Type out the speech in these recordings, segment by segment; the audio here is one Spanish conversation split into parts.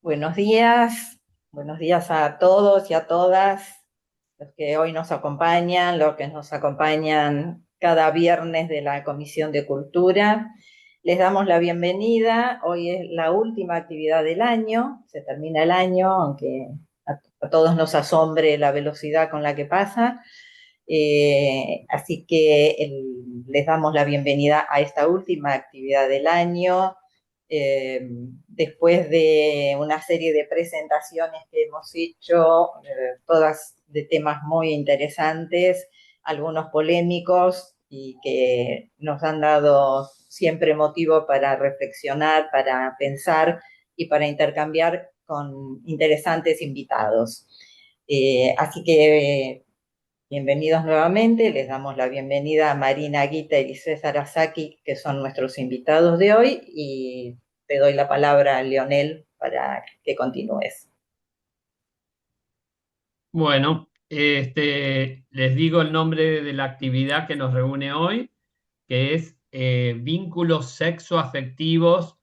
Buenos días a todos y a todas los que hoy nos acompañan, los que nos acompañan cada viernes de la Comisión de Cultura. Les damos la bienvenida. Hoy es la última actividad del año, se termina el año, aunque a todos nos asombre la velocidad con la que pasa. Así que les damos la bienvenida a esta última actividad del año. Después de una serie de presentaciones que hemos hecho, todas de temas muy interesantes, algunos polémicos y que nos han dado siempre motivo para reflexionar, para pensar y para intercambiar con interesantes invitados. Así que bienvenidos nuevamente, les damos la bienvenida a Marina Gitter y César Asaki, que son nuestros invitados de hoy, y te doy la palabra a Leonel para que continúes. Bueno, les digo el nombre de la actividad que nos reúne hoy, que es Vínculos sexoafectivos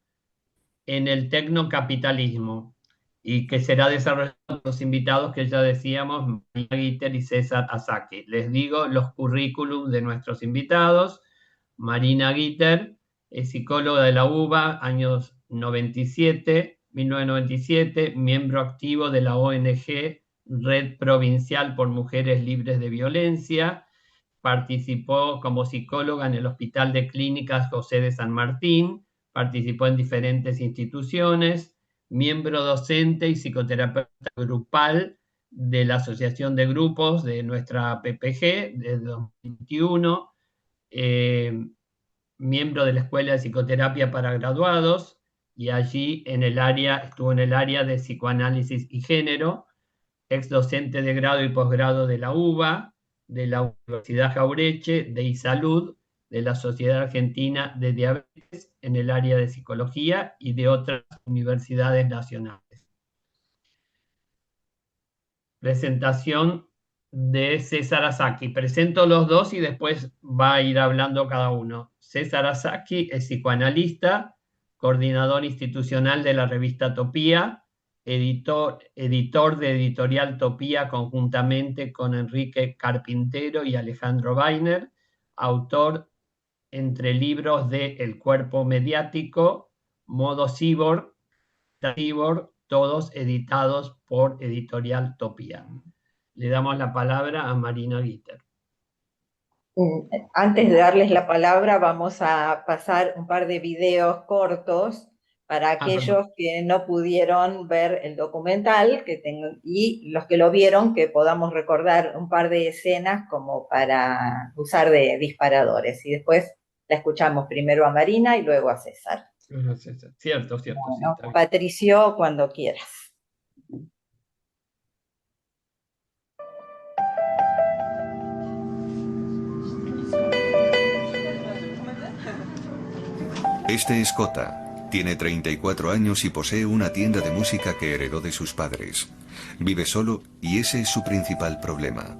en el tecnocapitalismo, y que será desarrollado por los invitados que ya decíamos, María Gitter y César Asaki. Les digo los currículums de nuestros invitados. Marina Gitter es psicóloga de la UBA, años 1997, miembro activo de la ONG Red Provincial por Mujeres Libres de Violencia. Participó como psicóloga en el Hospital de Clínicas José de San Martín, participó en diferentes instituciones, miembro docente y psicoterapeuta grupal de la Asociación de Grupos de nuestra PPG desde 2021, miembro de la Escuela de Psicoterapia para Graduados, y allí estuvo en el área de psicoanálisis y género, ex docente de grado y posgrado de la UBA, de la Universidad Jaureche, de iSalud, de la Sociedad Argentina de Diabetes en el área de psicología y de otras universidades nacionales. Presentación de César Asaki. Presento los dos y después va a ir hablando cada uno. César Asaki es psicoanalista, coordinador institucional de la revista Topía, editor de Editorial Topía conjuntamente con Enrique Carpintero y Alejandro Weiner, autor entre libros de El cuerpo mediático, Modo Cyborg, todos editados por Editorial Topía. Le damos la palabra a Marina Gitter. Antes de darles la palabra, vamos a pasar un par de videos cortos para aquellos que no pudieron ver el documental y los que lo vieron, que podamos recordar un par de escenas como para usar de disparadores. Y después la escuchamos primero a Marina y luego a César. Cierto, Bueno, sí, Patricio, cuando quieras. Este es Kota. Tiene 34 años y posee una tienda de música que heredó de sus padres. Vive solo y ese es su principal problema.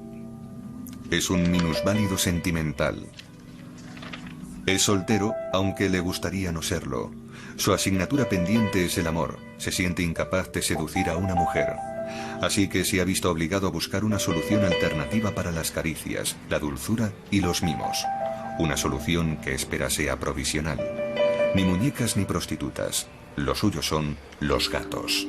Es un minusválido sentimental. Es soltero, aunque le gustaría no serlo. Su asignatura pendiente es el amor. Se siente incapaz de seducir a una mujer. Así que se ha visto obligado a buscar una solución alternativa para las caricias, la dulzura y los mimos. Una solución que espera sea provisional. Ni muñecas ni prostitutas. Lo suyo son los gatos.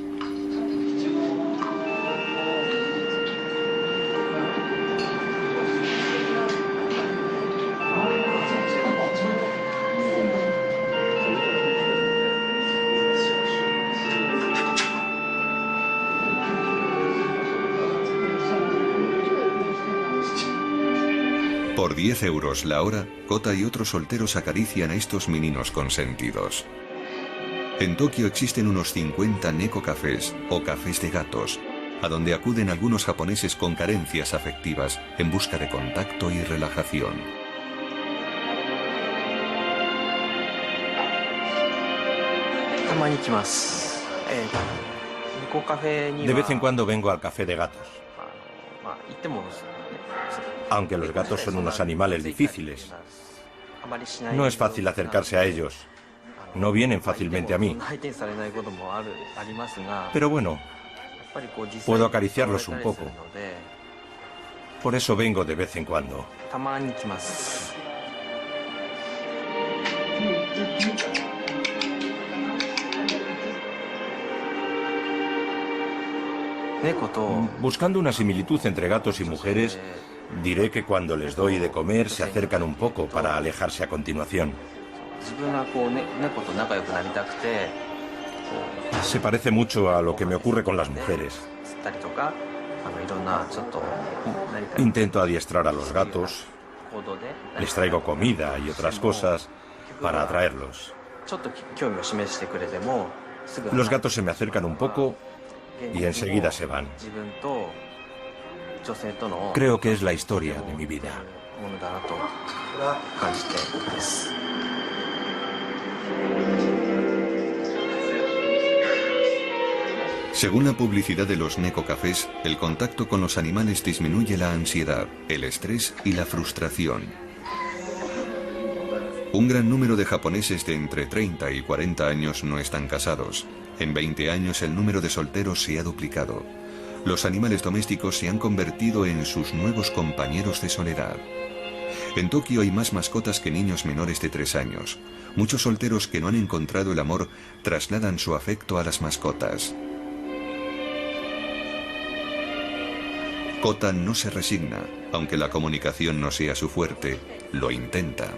Por 10 euros la hora, Kota y otros solteros acarician a estos meninos consentidos. En Tokio existen unos 50 neko cafés o cafés de gatos, a donde acuden algunos japoneses con carencias afectivas en busca de contacto y relajación. De vez en cuando vengo al café de gatos. Aunque los gatos son unos animales difíciles, no es fácil acercarse a ellos. no vienen fácilmente a mí. Pero bueno, puedo acariciarlos un poco. Por eso vengo de vez en cuando. Buscando una similitud entre gatos y mujeres, diré que cuando les doy de comer se acercan un poco para alejarse a continuación. Se parece mucho a lo que me ocurre con las mujeres. Intento adiestrar a los gatos, les traigo comida y otras cosas para atraerlos. Los gatos se me acercan un poco y enseguida se van. Creo que es la historia de mi vida. Según la publicidad de los necocafés, el contacto con los animales disminuye la ansiedad, el estrés y la frustración. Un gran número de japoneses de entre 30 y 40 años no están casados. En 20 años el número de solteros se ha duplicado. Los animales domésticos se han convertido en sus nuevos compañeros de soledad. En Tokio hay más mascotas que niños menores de 3 años. Muchos solteros que no han encontrado el amor trasladan su afecto a las mascotas. Kota no se resigna, aunque la comunicación no sea su fuerte, lo intenta.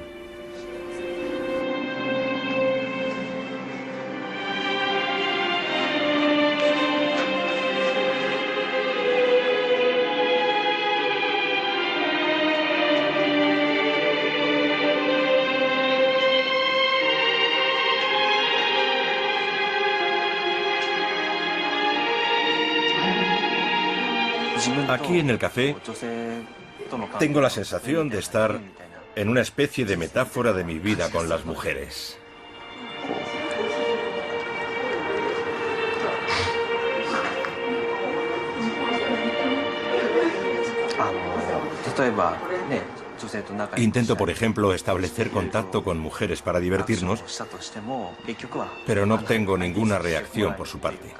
Aquí en el café tengo la sensación de estar en una especie de metáfora de mi vida con las mujeres. Intento, por ejemplo, establecer contacto con mujeres para divertirnos, pero no obtengo ninguna reacción por su parte.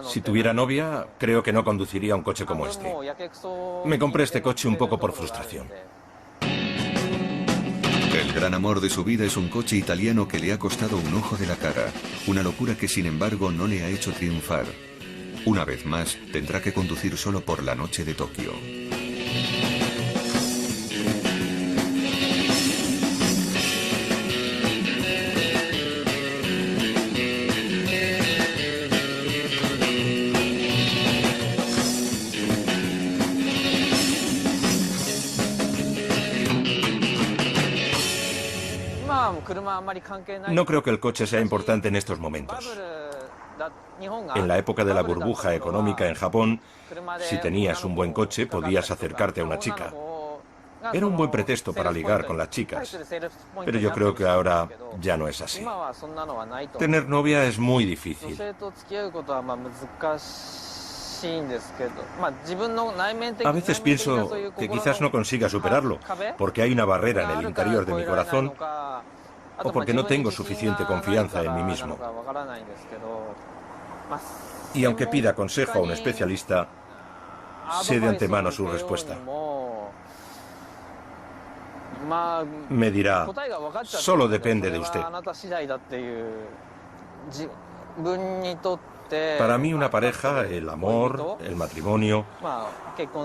Si tuviera novia, creo que no conduciría un coche como este. Me compré este coche un poco por frustración. El gran amor de su vida es un coche italiano que le ha costado un ojo de la cara, una locura que sin embargo no le ha hecho triunfar. Una vez más, tendrá que conducir solo por la noche de Tokio. No creo que el coche sea importante en estos momentos. En la época de la burbuja económica en Japón, si tenías un buen coche, podías acercarte a una chica. Era un buen pretexto para ligar con las chicas. Pero yo creo que ahora ya no es así. Tener novia es muy difícil. A veces pienso que quizás no consiga superarlo, porque hay una barrera en el interior de mi corazón, o porque no tengo suficiente confianza en mí mismo. Y aunque pida consejo a un especialista, sé de antemano su respuesta. Me dirá, solo depende de usted. Para mí una pareja, el amor, el matrimonio,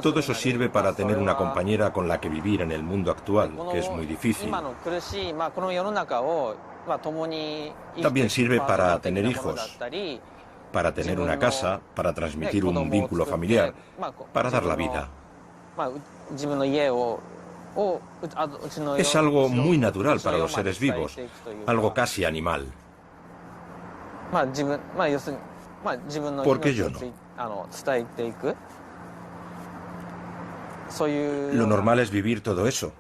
todo eso sirve para tener una compañera con la que vivir en el mundo actual, que es muy difícil. También sirve para tener hijos, para tener una casa, para transmitir un vínculo familiar, para dar la vida. Es algo muy natural para los seres vivos, algo casi animal. ¿Por qué yo no? Lo normal es vivir todo eso,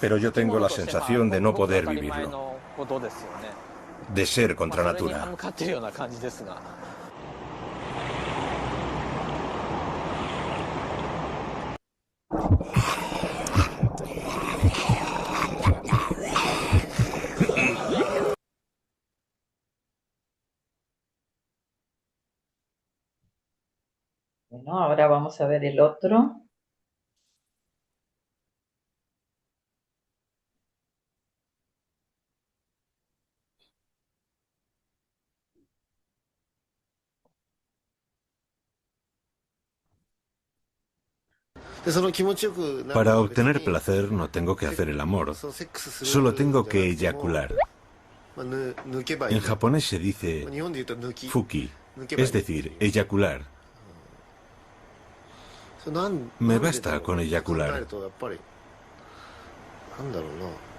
pero yo tengo la sensación de no poder vivirlo, de ser contra natura. Bueno, ahora vamos a ver el otro. Para obtener placer no tengo que hacer el amor, solo tengo que eyacular. En japonés se dice fuki, es decir, eyacular. Me basta con eyacular.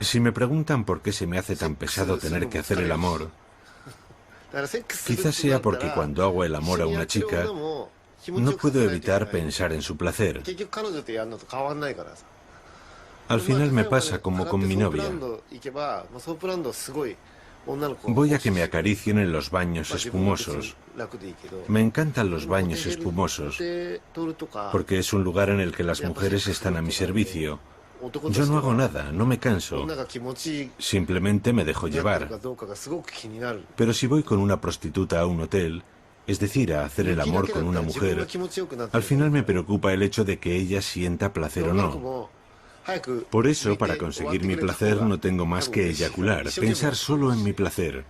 Si me preguntan por qué se me hace tan pesado tener que hacer el amor, quizás sea porque cuando hago el amor a una chica, no puedo evitar pensar en su placer. Al final me pasa como con mi novia. Voy a que me acaricien en los baños espumosos. Me encantan los baños espumosos, porque es un lugar en el que las mujeres están a mi servicio. Yo no hago nada, no me canso. Simplemente me dejo llevar. Pero si voy con una prostituta a un hotel, es decir, a hacer el amor con una mujer, al final me preocupa el hecho de que ella sienta placer o no. Por eso, para conseguir mi placer, no tengo más que eyacular, pensar solo en mi placer.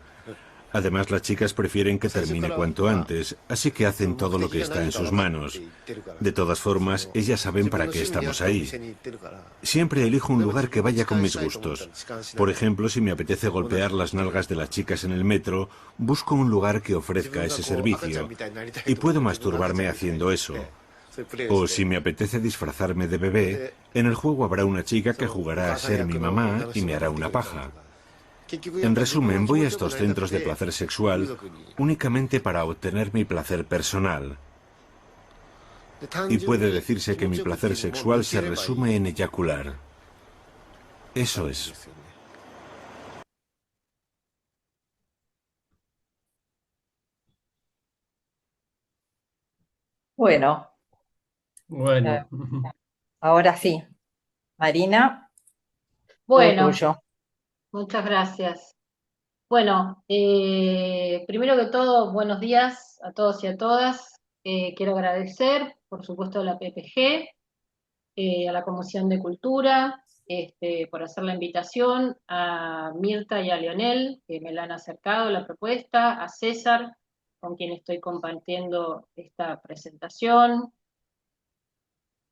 Además, las chicas prefieren que termine cuanto antes, así que hacen todo lo que está en sus manos. De todas formas, ellas saben para qué estamos ahí. Siempre elijo un lugar que vaya con mis gustos. Por ejemplo, si me apetece golpear las nalgas de las chicas en el metro, busco un lugar que ofrezca ese servicio. Y puedo masturbarme haciendo eso. O si me apetece disfrazarme de bebé, en el juego habrá una chica que jugará a ser mi mamá y me hará una paja. En resumen, voy a estos centros de placer sexual únicamente para obtener mi placer personal. Y puede decirse que mi placer sexual se resume en eyacular. Eso es. Bueno, Bueno, ahora sí. Marina, todo Bueno, tuyo. muchas gracias. Bueno, primero que todo, buenos días a todos y a todas. Quiero agradecer, por supuesto, a la PPG, a la Comisión de Cultura, por hacer la invitación, a Mirta y a Leonel, que me la han acercado la propuesta, a César, con quien estoy compartiendo esta presentación.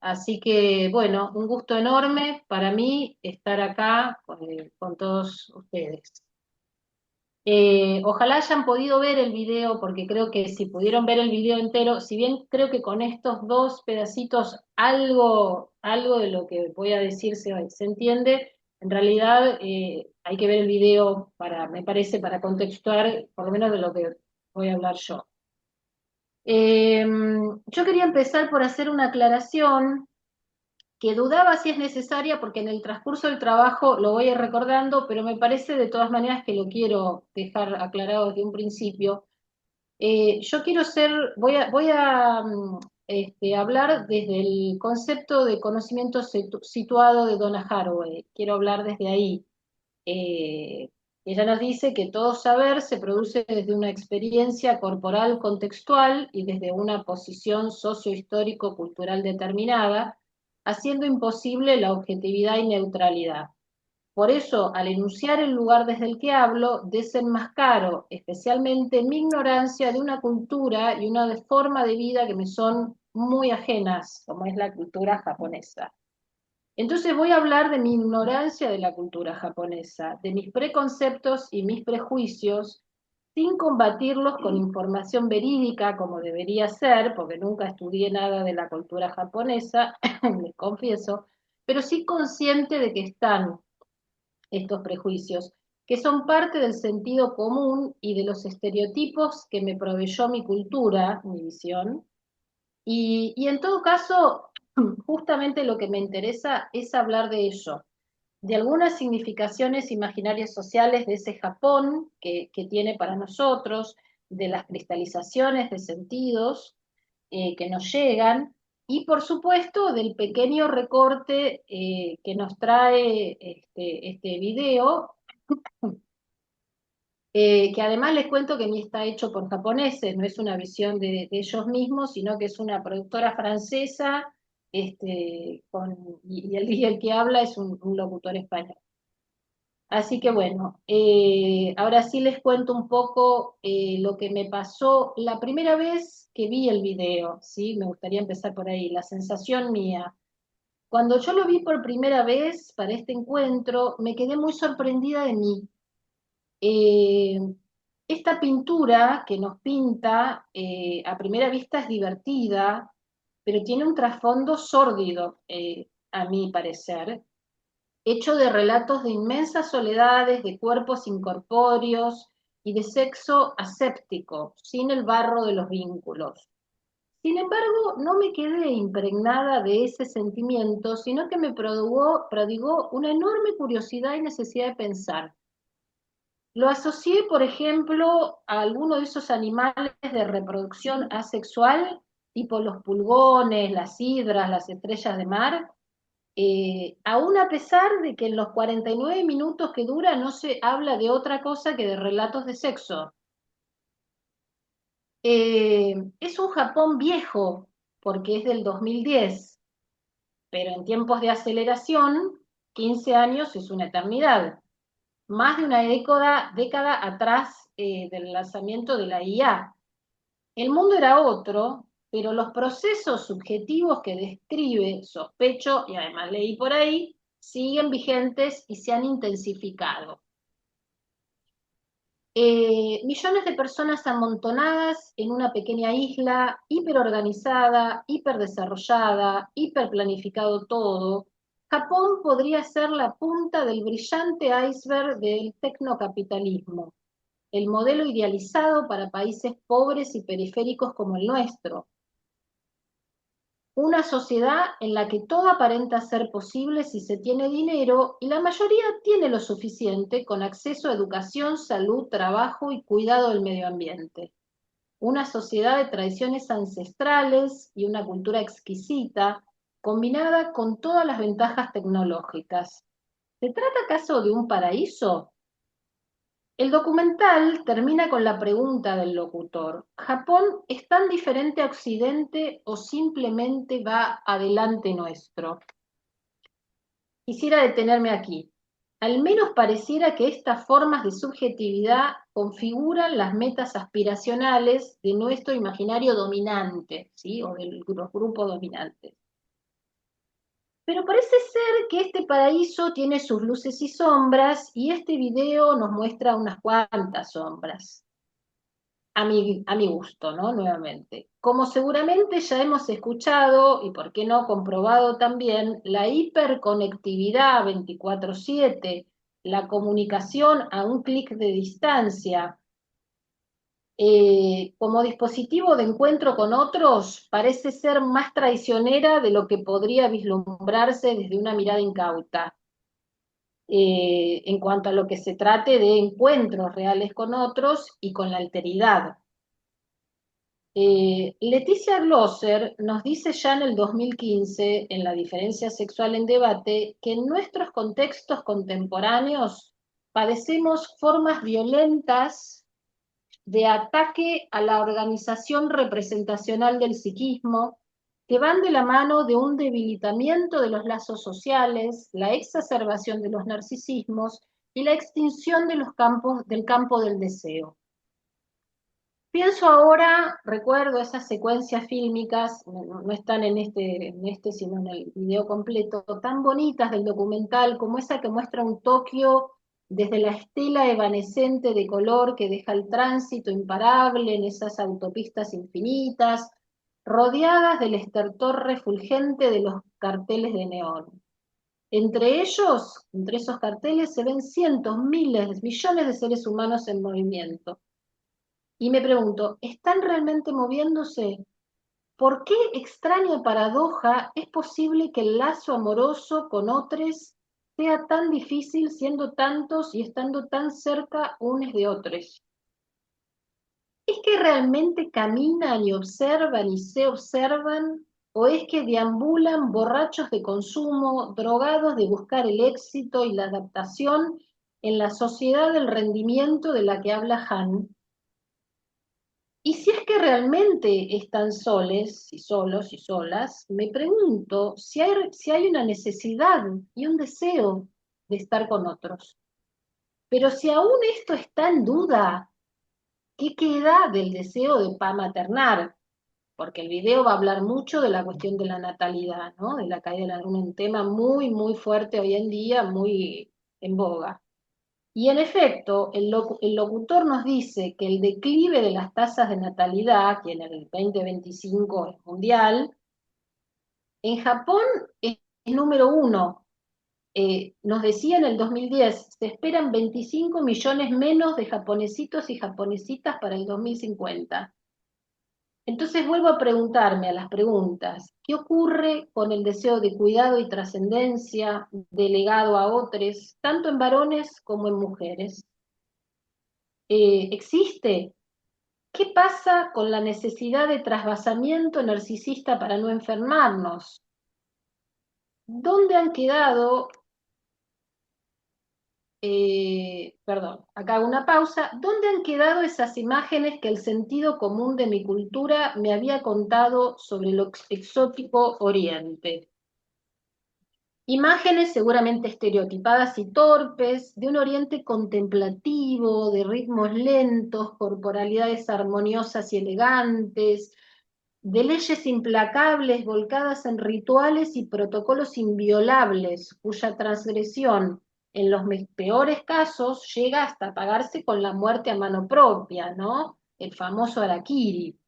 Así que, bueno, un gusto enorme para mí estar acá con todos ustedes. Ojalá hayan podido ver el video, porque creo que si pudieron ver el video entero, si bien creo que con estos dos pedacitos algo de lo que voy a decir se entiende, en realidad hay que ver el video me parece, para contextuar por lo menos de lo que voy a hablar yo. Yo quería empezar por hacer una aclaración que dudaba si es necesaria, porque en el transcurso del trabajo lo voy a ir recordando, pero me parece de todas maneras que lo quiero dejar aclarado desde un principio. Yo quiero voy a hablar desde el concepto de conocimiento situado de Donna Haraway. Quiero hablar desde ahí. Ella nos dice que todo saber se produce desde una experiencia corporal contextual y desde una posición sociohistórico-cultural determinada, haciendo imposible la objetividad y neutralidad. Por eso, al enunciar el lugar desde el que hablo, desenmascaro especialmente mi ignorancia de una cultura y una forma de vida que me son muy ajenas, como es la cultura japonesa. Entonces voy a hablar de mi ignorancia de la cultura japonesa, de mis preconceptos y mis prejuicios, sin combatirlos con información verídica como debería ser, porque nunca estudié nada de la cultura japonesa, les confieso, pero sí consciente de que están estos prejuicios. que son parte del sentido común y de los estereotipos que me proveyó mi cultura, mi visión. Y en todo caso, justamente lo que me interesa es hablar de ello, de algunas significaciones imaginarias sociales de ese Japón que tiene para nosotros, de las cristalizaciones de sentidos que nos llegan, y por supuesto del pequeño recorte que nos trae este video, que además les cuento que ni está hecho por japoneses, no es una visión de ellos mismos, sino que es una productora francesa, y el que habla es un locutor español. Así que bueno, ahora sí les cuento un poco lo que me pasó la primera vez que vi el video, ¿sí? Me gustaría empezar por ahí, la sensación mía. Cuando yo lo vi por primera vez para este encuentro, me quedé muy sorprendida de mí. Eh, Esta pintura que nos pinta a primera vista es divertida, pero tiene un trasfondo sórdido, a mi parecer, hecho de relatos de inmensas soledades, de cuerpos incorpóreos y de sexo aséptico, sin el barro de los vínculos. Sin embargo, no me quedé impregnada de ese sentimiento, sino que me prodigó una enorme curiosidad y necesidad de pensar. Lo asocié, por ejemplo, a alguno de esos animales de reproducción asexual, tipo los pulgones, las hidras, las estrellas de mar, aún a pesar de que en los 49 minutos que dura no se habla de otra cosa que de relatos de sexo. Es un Japón viejo, porque es del 2010, pero en tiempos de aceleración, 15 años es una eternidad. Más de una década atrás del lanzamiento de la IA. El mundo era otro, pero los procesos subjetivos que describe, sospecho, y además leí por ahí, siguen vigentes y se han intensificado. Millones de personas amontonadas en una pequeña isla, hiperorganizada, hiperdesarrollada, hiperplanificado todo. Japón podría ser la punta del brillante iceberg del tecnocapitalismo, el modelo idealizado para países pobres y periféricos como el nuestro. Una sociedad en la que todo aparenta ser posible si se tiene dinero y la mayoría tiene lo suficiente con acceso a educación, salud, trabajo y cuidado del medio ambiente. Una sociedad de tradiciones ancestrales y una cultura exquisita, combinada con todas las ventajas tecnológicas. ¿Se trata acaso de un paraíso? El documental termina con la pregunta del locutor: ¿Japón es tan diferente a Occidente o simplemente va adelante nuestro? Quisiera detenerme aquí. Al menos pareciera que estas formas de subjetividad configuran las metas aspiracionales de nuestro imaginario dominante, ¿sí? O de los grupos dominantes. Pero parece ser que este paraíso tiene sus luces y sombras, y este video nos muestra unas cuantas sombras. A mi gusto, ¿no? Nuevamente. Como seguramente ya hemos escuchado, y por qué no comprobado también, la hiperconectividad 24/7, la comunicación a un clic de distancia, como dispositivo de encuentro con otros, parece ser más traicionera de lo que podría vislumbrarse desde una mirada incauta. En cuanto a lo que se trate de encuentros reales con otros y con la alteridad. Leticia Glosser nos dice ya en el 2015, en La diferencia sexual en debate, que en nuestros contextos contemporáneos padecemos formas violentas de ataque a la organización representacional del psiquismo, que van de la mano de un debilitamiento de los lazos sociales, la exacerbación de los narcisismos y la extinción de del campo del deseo. Pienso ahora, recuerdo esas secuencias fílmicas, no están en este, sino en el video completo, tan bonitas del documental, como esa que muestra un Tokio desde la estela evanescente de color que deja el tránsito imparable en esas autopistas infinitas, rodeadas del estertor refulgente de los carteles de neón. Entre ellos, entre esos carteles, se ven cientos, miles, millones de seres humanos en movimiento. Y me pregunto, ¿están realmente moviéndose? ¿Por qué, extraña paradoja, es posible que el lazo amoroso con otros sea tan difícil siendo tantos y estando tan cerca unos de otros? ¿Es que realmente caminan y observan y se observan? ¿O es que deambulan borrachos de consumo, drogados de buscar el éxito y la adaptación en la sociedad del rendimiento de la que habla Han? Y si es que realmente están soles y solos y solas, me pregunto si hay una necesidad y un deseo de estar con otros. Pero si aún esto está en duda, ¿qué queda del deseo de maternar? Porque el video va a hablar mucho de la cuestión de la natalidad, ¿no? De la caída de un tema muy, muy fuerte hoy en día, muy en boga. Y en efecto, el locutor nos dice que el declive de las tasas de natalidad, que en el 2025 es mundial, en Japón es número 1. Nos decía en el 2010, se esperan 25 millones menos de japonesitos y japonesitas para el 2050. Entonces vuelvo a preguntarme a las preguntas, ¿qué ocurre con el deseo de cuidado y trascendencia delegado a otros, tanto en varones como en mujeres? ¿Existe? ¿Qué pasa con la necesidad de trasvasamiento narcisista para no enfermarnos? ¿Dónde han quedado, perdón, acá hago una pausa, ¿dónde han quedado esas imágenes que el sentido común de mi cultura me había contado sobre lo exótico Oriente? Imágenes seguramente estereotipadas y torpes, de un Oriente contemplativo, de ritmos lentos, corporalidades armoniosas y elegantes, de leyes implacables volcadas en rituales y protocolos inviolables, cuya transgresión, en los peores casos, llega hasta pagarse con la muerte a mano propia, ¿no? El famoso harakiri,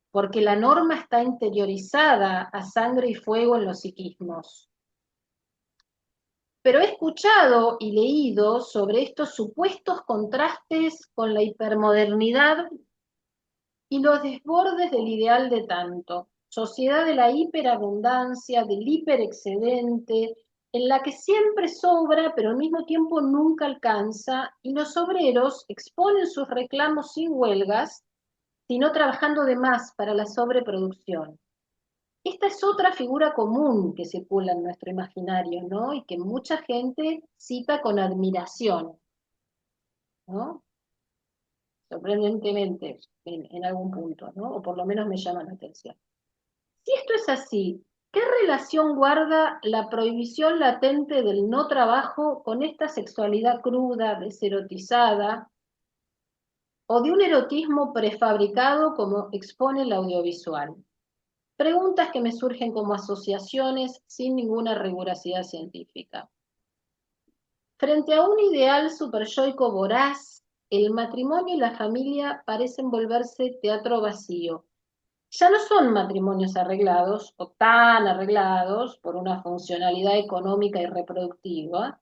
porque la norma está interiorizada a sangre y fuego en los psiquismos. Pero he escuchado y leído sobre estos supuestos contrastes con la hipermodernidad y los desbordes del ideal de tanto, sociedad de la hiperabundancia, del hiperexcedente, en la que siempre sobra, pero al mismo tiempo nunca alcanza, y los obreros exponen sus reclamos sin huelgas, sino trabajando de más para la sobreproducción. Esta es otra figura común que circula en nuestro imaginario, ¿no? Y que mucha gente cita con admiración, ¿no? Sorprendentemente, en algún punto, ¿no? O por lo menos me llama la atención. Si esto es así, ¿qué relación guarda la prohibición latente del no trabajo con esta sexualidad cruda, deserotizada, o de un erotismo prefabricado como expone el audiovisual? Preguntas que me surgen como asociaciones sin ninguna rigurosidad científica. Frente a un ideal superyoico voraz, el matrimonio y la familia parecen volverse teatro vacío. Ya no son matrimonios arreglados o tan arreglados por una funcionalidad económica y reproductiva,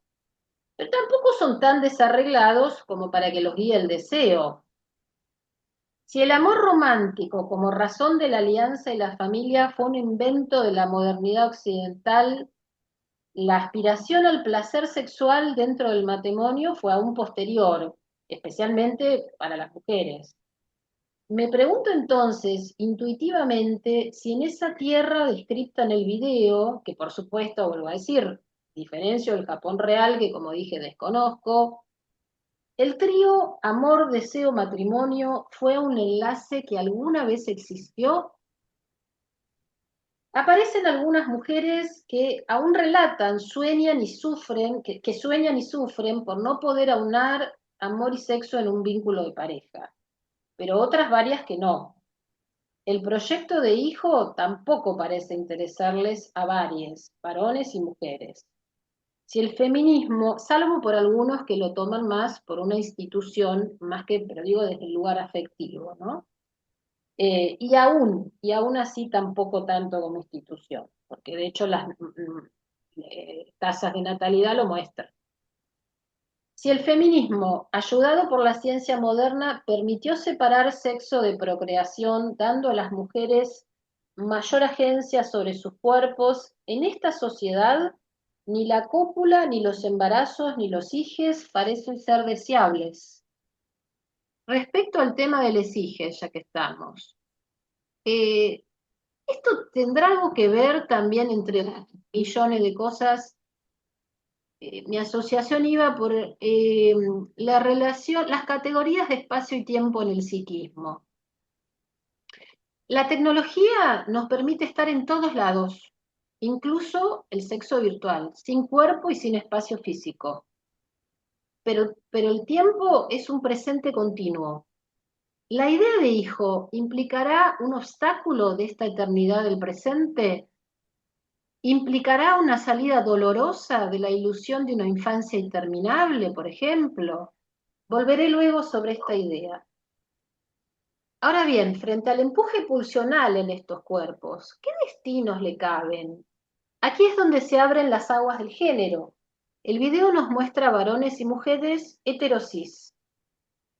pero tampoco son tan desarreglados como para que los guíe el deseo. Si el amor romántico como razón de la alianza y la familia fue un invento de la modernidad occidental, la aspiración al placer sexual dentro del matrimonio fue aún posterior, especialmente para las mujeres. Me pregunto entonces, intuitivamente, si en esa tierra descrita en el video, que por supuesto, vuelvo a decir, diferencio del Japón real, que como dije desconozco, el trío amor, deseo, matrimonio fue un enlace que alguna vez existió. Aparecen algunas mujeres que aún relatan, sueñan y sufren, que sueñan y sufren por no poder aunar amor y sexo en un vínculo de pareja, pero otras varias que no. El proyecto de hijo tampoco parece interesarles a varias, varones y mujeres. Si el feminismo, salvo por algunos que lo toman más por una institución, más que, pero digo desde el lugar afectivo, ¿no? Y aún así tampoco tanto como institución, porque de hecho tasas de natalidad lo muestran. Si el feminismo, ayudado por la ciencia moderna, permitió separar sexo de procreación, dando a las mujeres mayor agencia sobre sus cuerpos, en esta sociedad ni la cópula, ni los embarazos, ni los hijes parecen ser deseables. Respecto al tema de los hijes, ya que estamos, esto tendrá algo que ver también entre millones de cosas. Mi asociación iba por la relación, las categorías de espacio y tiempo en el psiquismo. La tecnología nos permite estar en todos lados, incluso el sexo virtual, sin cuerpo y sin espacio físico. Pero el tiempo es un presente continuo. ¿La idea de hijo implicará un obstáculo de esta eternidad del presente? ¿Implicará una salida dolorosa de la ilusión de una infancia interminable, por ejemplo? Volveré luego sobre esta idea. Ahora bien, frente al empuje pulsional en estos cuerpos, ¿qué destinos le caben? Aquí es donde se abren las aguas del género. El video nos muestra varones y mujeres heterosis.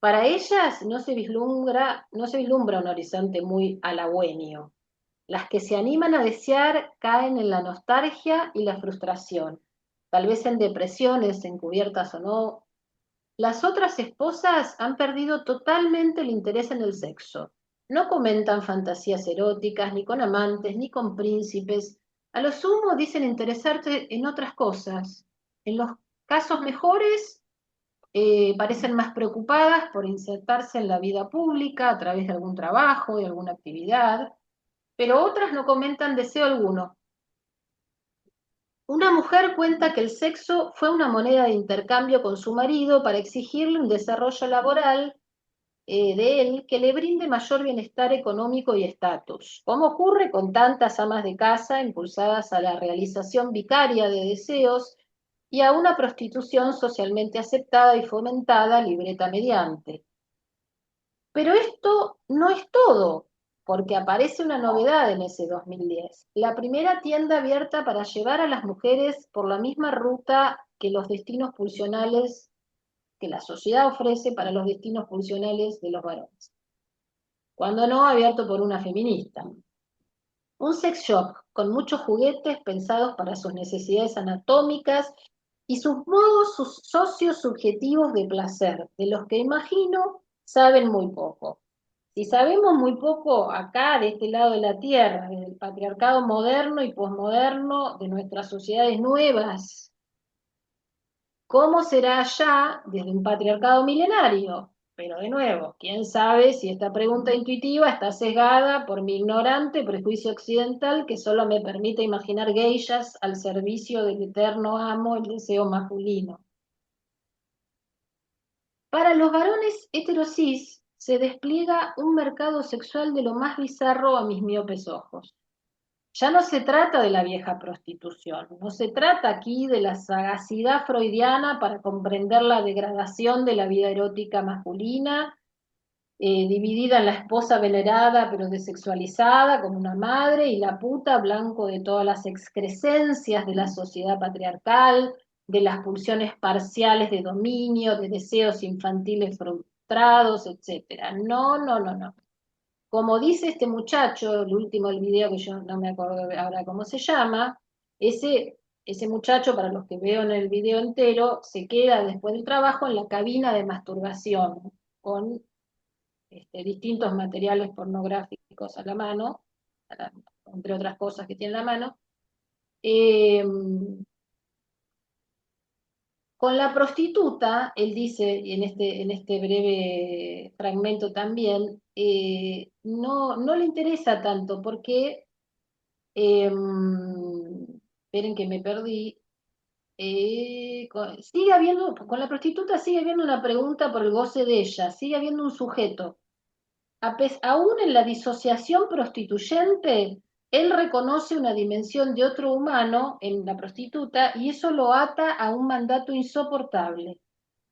Para ellas no se vislumbra un horizonte muy halagüeño. Las que se animan a desear caen en la nostalgia y la frustración, tal vez en depresiones, encubiertas o no. Las otras esposas han perdido totalmente el interés en el sexo. No comentan fantasías eróticas, ni con amantes, ni con príncipes. A lo sumo dicen interesarse en otras cosas. En los casos mejores, parecen más preocupadas por insertarse en la vida pública a través de algún trabajo, de alguna actividad, pero otras no comentan deseo alguno. Una mujer cuenta que el sexo fue una moneda de intercambio con su marido para exigirle un desarrollo laboral de él que le brinde mayor bienestar económico y estatus, como ocurre con tantas amas de casa impulsadas a la realización vicaria de deseos y a una prostitución socialmente aceptada y fomentada libreta mediante. Pero esto no es todo, porque aparece una novedad en ese 2010. La primera tienda abierta para llevar a las mujeres por la misma ruta que los destinos pulsionales que la sociedad ofrece para los destinos pulsionales de los varones. Cuando no, abierto por una feminista. Un sex shop con muchos juguetes pensados para sus necesidades anatómicas y sus modos socios subjetivos de placer, de los que imagino saben muy poco. Si sabemos muy poco acá, de este lado de la Tierra, del patriarcado moderno y posmoderno, de nuestras sociedades nuevas, ¿cómo será allá desde un patriarcado milenario? Pero de nuevo, quién sabe si esta pregunta intuitiva está sesgada por mi ignorante prejuicio occidental que solo me permite imaginar geishas al servicio del eterno amo, el deseo masculino. Para los varones heterosis se despliega un mercado sexual de lo más bizarro a mis miopes ojos. Ya no se trata de la vieja prostitución, no se trata aquí de la sagacidad freudiana para comprender la degradación de la vida erótica masculina, dividida en la esposa venerada pero desexualizada como una madre y la puta blanco de todas las excrescencias de la sociedad patriarcal, de las pulsiones parciales de dominio, de deseos infantiles frustrados, etc. No, no, no, no. Como dice este muchacho, el último del video, que yo no me acuerdo ahora cómo se llama, ese muchacho, para los que veo en el video entero, se queda después del trabajo en la cabina de masturbación, con distintos materiales pornográficos a la mano, entre otras cosas que tiene en la mano. Con la prostituta, él dice, y en este breve fragmento también, no le interesa tanto porque, esperen que me perdí, sigue habiendo, con la prostituta sigue habiendo una pregunta por el goce de ella, sigue habiendo un sujeto. Aún en la disociación prostituyente, él reconoce una dimensión de otro humano en la prostituta y eso lo ata a un mandato insoportable.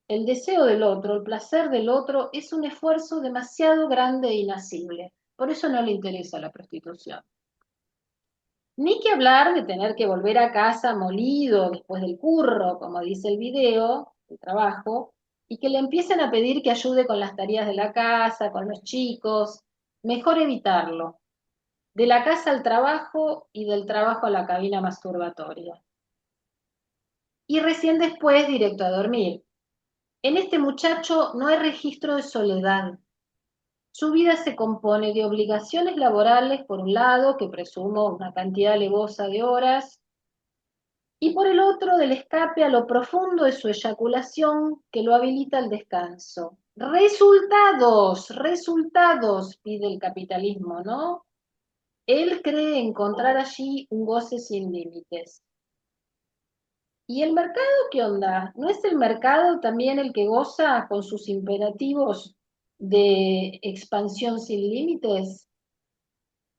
El deseo del otro, el placer del otro, es un esfuerzo demasiado grande e inasible. Por eso no le interesa la prostitución. Ni que hablar de tener que volver a casa molido después del curro, como dice el video, el trabajo, y que le empiecen a pedir que ayude con las tareas de la casa, con los chicos. Mejor evitarlo. De la casa al trabajo y del trabajo a la cabina masturbatoria. Y recién después directo a dormir. En este muchacho no hay registro de soledad. Su vida se compone de obligaciones laborales, por un lado, que presumo una cantidad alevosa de horas, y por el otro, del escape a lo profundo de su eyaculación que lo habilita al descanso. Resultados, resultados, pide el capitalismo, ¿no? Él cree encontrar allí un goce sin límites. ¿Y el mercado qué onda? ¿No es el mercado también el que goza con sus imperativos de expansión sin límites?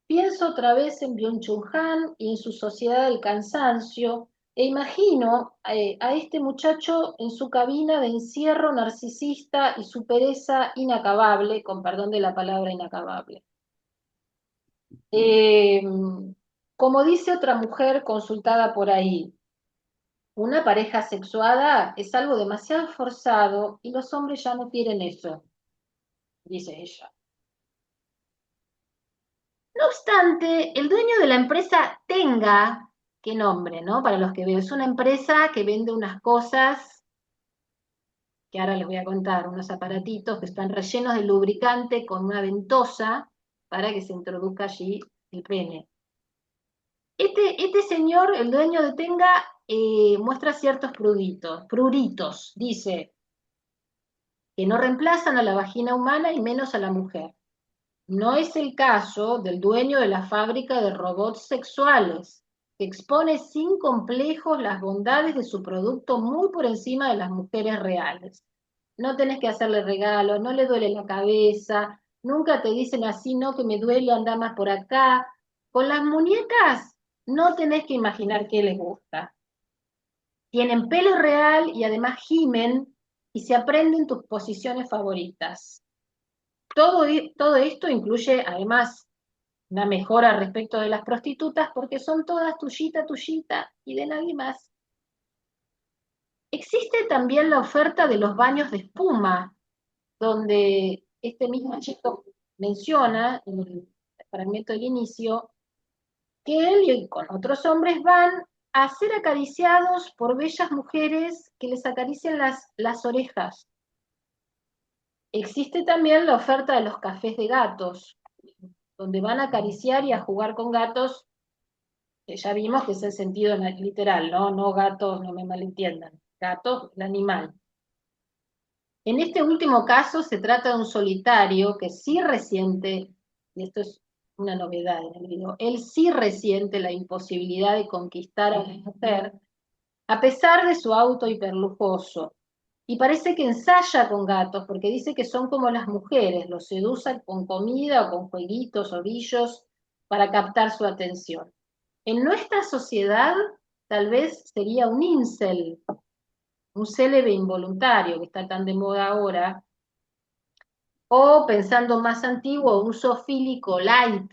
Pienso otra vez en Byung-Chul Han y en su sociedad del cansancio, e imagino a este muchacho en su cabina de encierro narcisista y su pereza inacabable, con perdón de la palabra inacabable. Eh, Como dice otra mujer consultada por ahí, una pareja sexuada es algo demasiado forzado y los hombres ya no quieren eso, dice ella. No obstante, el dueño de la empresa Tenga, qué nombre, ¿no? Para los que veo, es una empresa que vende unas cosas, que ahora les voy a contar, unos aparatitos que están rellenos de lubricante con una ventosa para que se introduzca allí el pene. Este señor, el dueño de Tenga, muestra ciertos pruritos, dice que no reemplazan a la vagina humana y menos a la mujer. No es el caso del dueño de la fábrica de robots sexuales, que expone sin complejos las bondades de su producto muy por encima de las mujeres reales. No tenés que hacerle regalos, no le duele la cabeza, nunca te dicen así, no, que me duele, anda más por acá. Con las muñecas no tenés que imaginar qué les gusta. Tienen pelo real y además gimen y se aprenden tus posiciones favoritas. Todo esto incluye además una mejora respecto de las prostitutas porque son todas tuyita, tuyita y de nadie más. Existe también la oferta de los baños de espuma, donde este mismo chico menciona en el fragmento del inicio que él y con otros hombres van a ser acariciados por bellas mujeres que les acarician las orejas. Existe también la oferta de los cafés de gatos, donde van a acariciar y a jugar con gatos, que ya vimos que es el sentido literal, ¿no? No gatos, no me malentiendan, gatos, el animal. En este último caso se trata de un solitario que sí resiente, y esto es una novedad en el video, él sí resiente la imposibilidad de conquistar a una mujer, a pesar de su auto hiperlujoso. Y parece que ensaya con gatos, porque dice que son como las mujeres, los seducen con comida o con jueguitos o brillos para captar su atención. En nuestra sociedad, tal vez sería un incel, un célebre involuntario que está tan de moda ahora, o pensando más antiguo, un zoofílico light.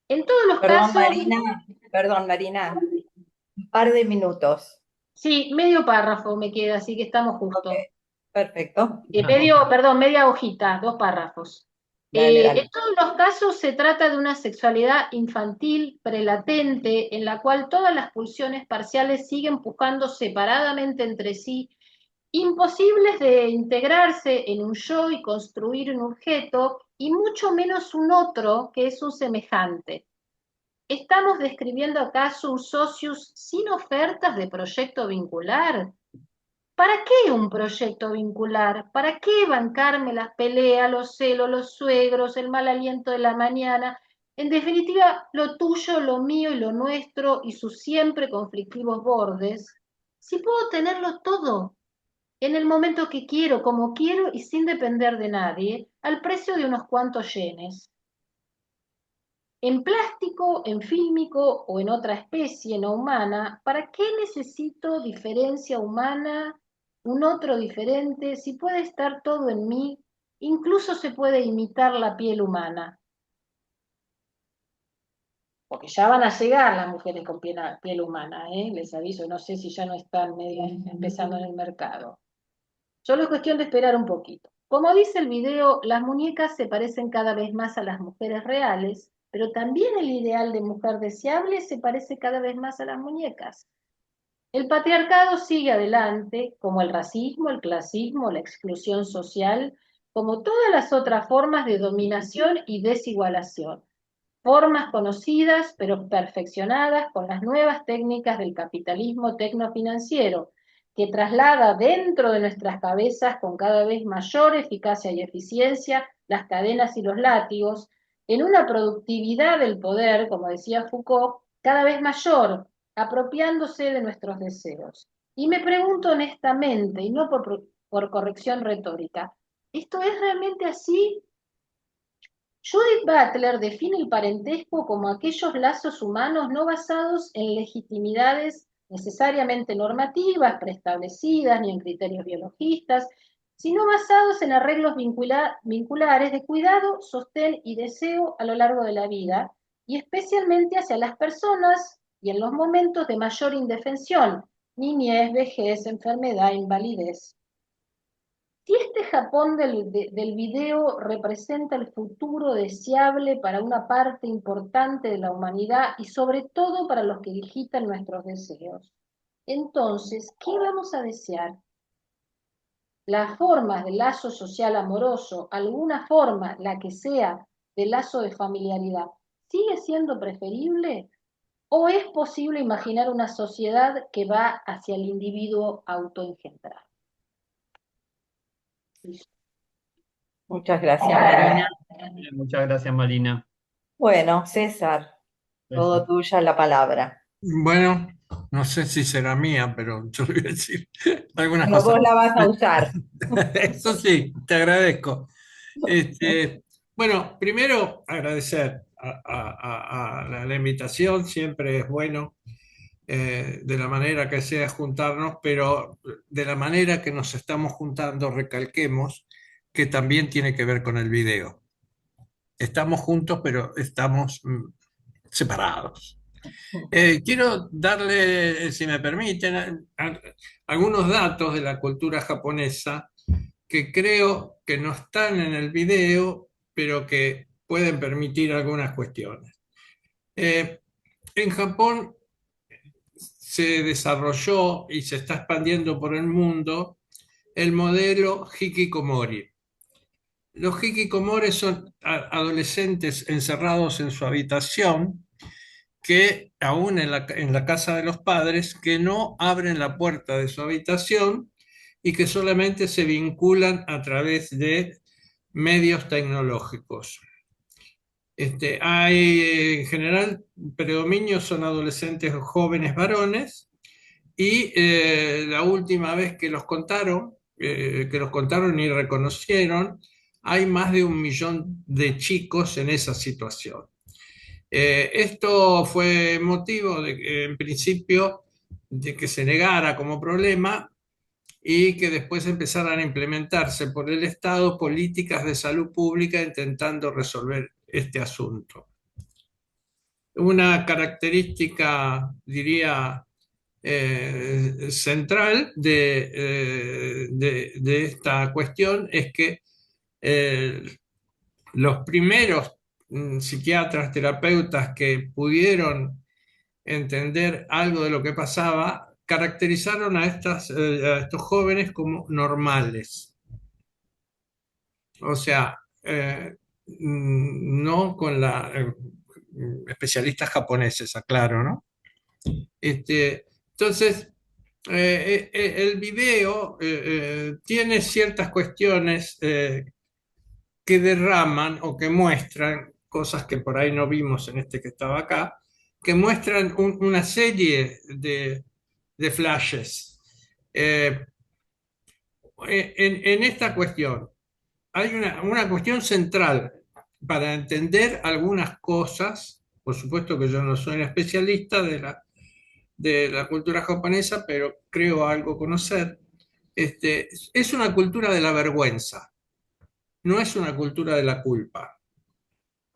En todos los Perdón, casos, Marina, un par de minutos. sí, medio párrafo me queda, así que estamos Ok, justo. perfecto. Media hojita, 2 párrafos. Dale, En dale. todos los casos se trata de una sexualidad infantil, prelatente, en la cual todas las pulsiones parciales siguen pujando separadamente entre sí, imposibles de integrarse en un yo y construir un objeto, y mucho menos un otro que es un semejante. ¿Estamos describiendo acaso un socius sin ofertas de proyecto vincular? ¿Para qué un proyecto vincular? ¿Para qué bancarme las peleas, los celos, los suegros, el mal aliento de la mañana? En definitiva, lo tuyo, lo mío y lo nuestro y sus siempre conflictivos bordes. Si puedo tenerlo todo, en el momento que quiero, como quiero y sin depender de nadie, al precio de unos cuantos yenes. En plástico, en fílmico o en otra especie no humana, ¿para qué necesito diferencia humana, un otro diferente, si puede estar todo en mí? Incluso se puede imitar la piel humana. porque ya van a llegar las mujeres con piel humana, les aviso, no sé si ya no están medio empezando en el mercado. Solo es cuestión de esperar un poquito. Como dice el video, las muñecas se parecen cada vez más a las mujeres reales, pero también el ideal de mujer deseable se parece cada vez más a las muñecas. El patriarcado sigue adelante, como el racismo, el clasismo, la exclusión social, como todas las otras formas de dominación y desigualación. Formas conocidas pero perfeccionadas con las nuevas técnicas del capitalismo tecnofinanciero, que traslada dentro de nuestras cabezas con cada vez mayor eficacia y eficiencia las cadenas y los látigos, en una productividad del poder, como decía Foucault, cada vez mayor, apropiándose de nuestros deseos. Y me pregunto honestamente, y no por corrección retórica, ¿esto es realmente así? Judith Butler define el parentesco como aquellos lazos humanos no basados en legitimidades necesariamente normativas, preestablecidas, ni en criterios biologistas, sino basados en arreglos vinculares de cuidado, sostén y deseo a lo largo de la vida, y especialmente hacia las personas y en los momentos de mayor indefensión, niñez, vejez, enfermedad, invalidez. Si este Japón del video representa el futuro deseable para una parte importante de la humanidad y sobre todo para los que digitan nuestros deseos, entonces, ¿qué vamos a desear? Las formas de lazo social amoroso, alguna forma, la que sea, de lazo de familiaridad, ¿sigue siendo preferible? ¿O es posible imaginar una sociedad que va hacia el individuo autoengendrado? Muchas gracias, Marina. Muchas gracias, Marina. Bueno, César, todo tuya la palabra. Bueno, no sé si será mía, pero yo le voy a decir algunas Pero cosas. vos la vas a usar. Eso sí, te agradezco. Bueno, primero agradecer a la invitación, siempre es bueno, de la manera que sea juntarnos, pero de la manera que nos estamos juntando, recalquemos que también tiene que ver con el video. Estamos juntos, pero estamos separados. Quiero darle, si me permiten, algunos datos de la cultura japonesa que creo que no están en el video, pero que pueden permitir algunas cuestiones. En Japón se desarrolló y se está expandiendo por el mundo el modelo hikikomori. Los hikikomori son adolescentes encerrados en su habitación que aún en la casa de los padres, que no abren la puerta de su habitación y que solamente se vinculan a través de medios tecnológicos. Hay en general predominio son adolescentes jóvenes varones y la última vez que los contaron y reconocieron, hay más de 1 millón de chicos en esa situación. Esto fue motivo en principio, de que se negara como problema y que después empezaran a implementarse por el Estado políticas de salud pública intentando resolver este asunto. Una característica, diría, central de esta cuestión es que los primeros psiquiatras, terapeutas que pudieron entender algo de lo que pasaba, caracterizaron a estos jóvenes como normales. O sea, no con especialistas japoneses, aclaro, ¿no? Entonces, el video tiene ciertas cuestiones que derraman o que muestran cosas que por ahí no vimos en este que estaba acá, que muestran una serie de flashes. En esta cuestión hay una cuestión central para entender algunas cosas. Por supuesto que yo no soy un especialista de la cultura japonesa, pero creo algo conocer. Es una cultura de la vergüenza, no es una cultura de la culpa.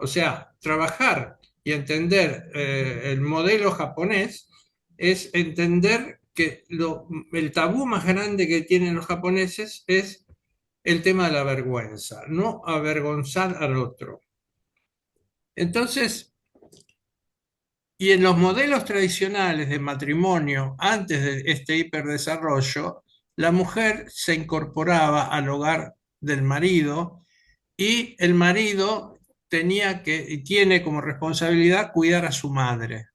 O sea, trabajar y entender el modelo japonés es entender que el tabú más grande que tienen los japoneses es el tema de la vergüenza, no avergonzar al otro. Entonces, y en los modelos tradicionales de matrimonio, antes de este hiperdesarrollo, la mujer se incorporaba al hogar del marido y el marido tenía y tiene como responsabilidad cuidar a su madre.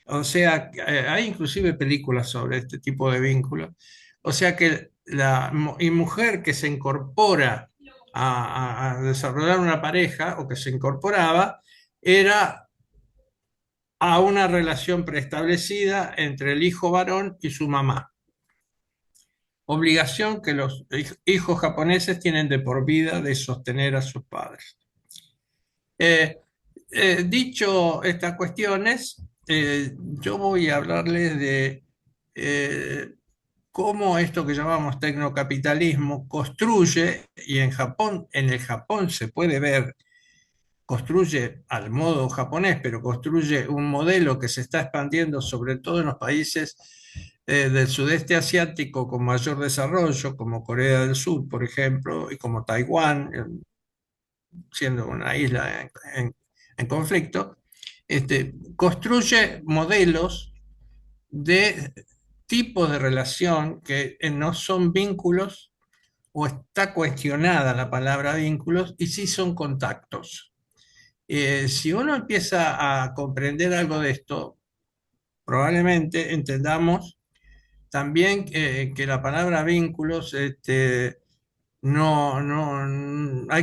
O sea, hay inclusive películas sobre este tipo de vínculos. O sea que y mujer que se incorpora a desarrollar una pareja o que se incorporaba era a una relación preestablecida entre el hijo varón y su mamá. Obligación que los hijos japoneses tienen de por vida de sostener a sus padres. Dicho estas cuestiones, yo voy a hablarles de cómo esto que llamamos tecnocapitalismo construye, y en el Japón se puede ver, construye al modo japonés, pero construye un modelo que se está expandiendo sobre todo en los países del sudeste asiático con mayor desarrollo, como Corea del Sur, por ejemplo, y como Taiwán, siendo una isla en conflicto, construye modelos de tipos de relación que no son vínculos o está cuestionada la palabra vínculos y sí son contactos. Si uno empieza a comprender algo de esto, probablemente entendamos también que la palabra vínculos hay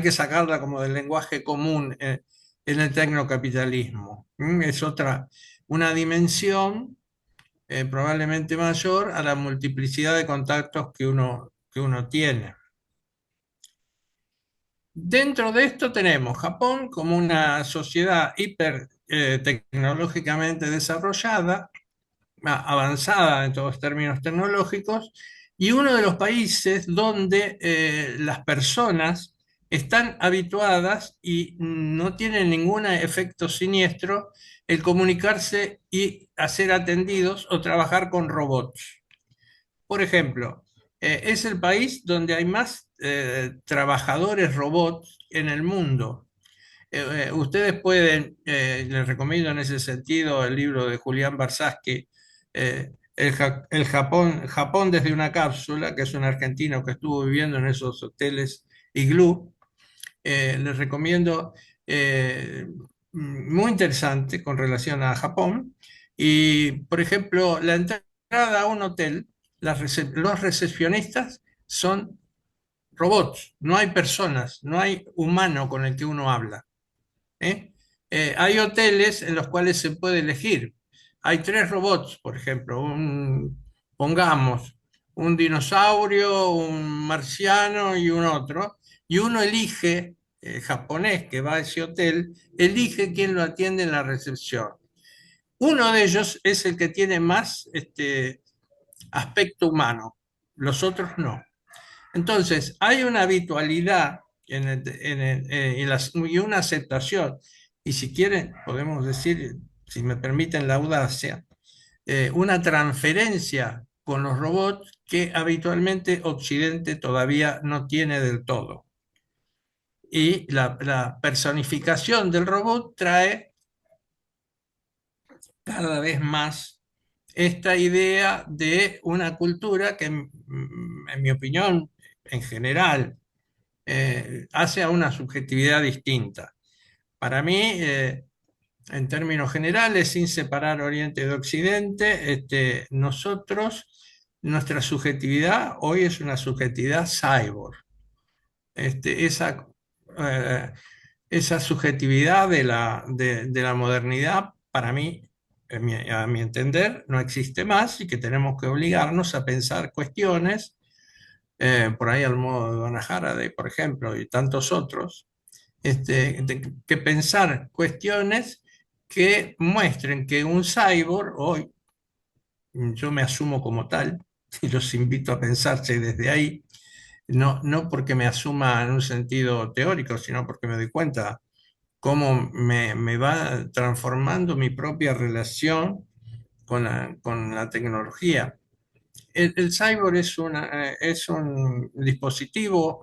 que sacarla como del lenguaje común en el tecnocapitalismo. Es una dimensión probablemente mayor a la multiplicidad de contactos que uno tiene. Dentro de esto tenemos Japón como una sociedad hiper tecnológicamente desarrollada, avanzada en todos términos tecnológicos, y uno de los países donde las personas están habituadas y no tienen ningún efecto siniestro el comunicarse y ser atendidos o trabajar con robots. Por ejemplo, es el país donde hay más trabajadores robots en el mundo. Ustedes pueden, les recomiendo en ese sentido el libro de Julián Barsaschi, el Japón desde una cápsula, que es un argentino que estuvo viviendo en esos hoteles iglú. Les recomiendo, muy interesante con relación a Japón. Y, por ejemplo, la entrada a un hotel, los recepcionistas son robots, no hay personas, no hay humano con el que uno habla. Hay hoteles en los cuales se puede elegir. Hay 3 robots, por ejemplo, pongamos un dinosaurio, un marciano y un otro, y uno elige, el japonés que va a ese hotel, elige quién lo atiende en la recepción. Uno de ellos es el que tiene más aspecto humano, los otros no. Entonces, hay una habitualidad y una aceptación, y si quieren, podemos decir, si me permiten la audacia, una transferencia con los robots que habitualmente Occidente todavía no tiene del todo. Y la personificación del robot trae cada vez más esta idea de una cultura que, en mi opinión, en general, hace a una subjetividad distinta. Para mí, en términos generales, sin separar Oriente de Occidente, nuestra subjetividad hoy es una subjetividad cyborg. Esa, esa subjetividad de la modernidad, para mí, a mi entender, no existe más y que tenemos que obligarnos a pensar cuestiones, por ahí al modo de Donna Haraway, por ejemplo, y tantos otros, que pensar cuestiones que muestren que un cyborg, hoy yo me asumo como tal, y los invito a pensarse desde ahí, no porque me asuma en un sentido teórico, sino porque me doy cuenta cómo me va transformando mi propia relación con la tecnología. El cyborg es un dispositivo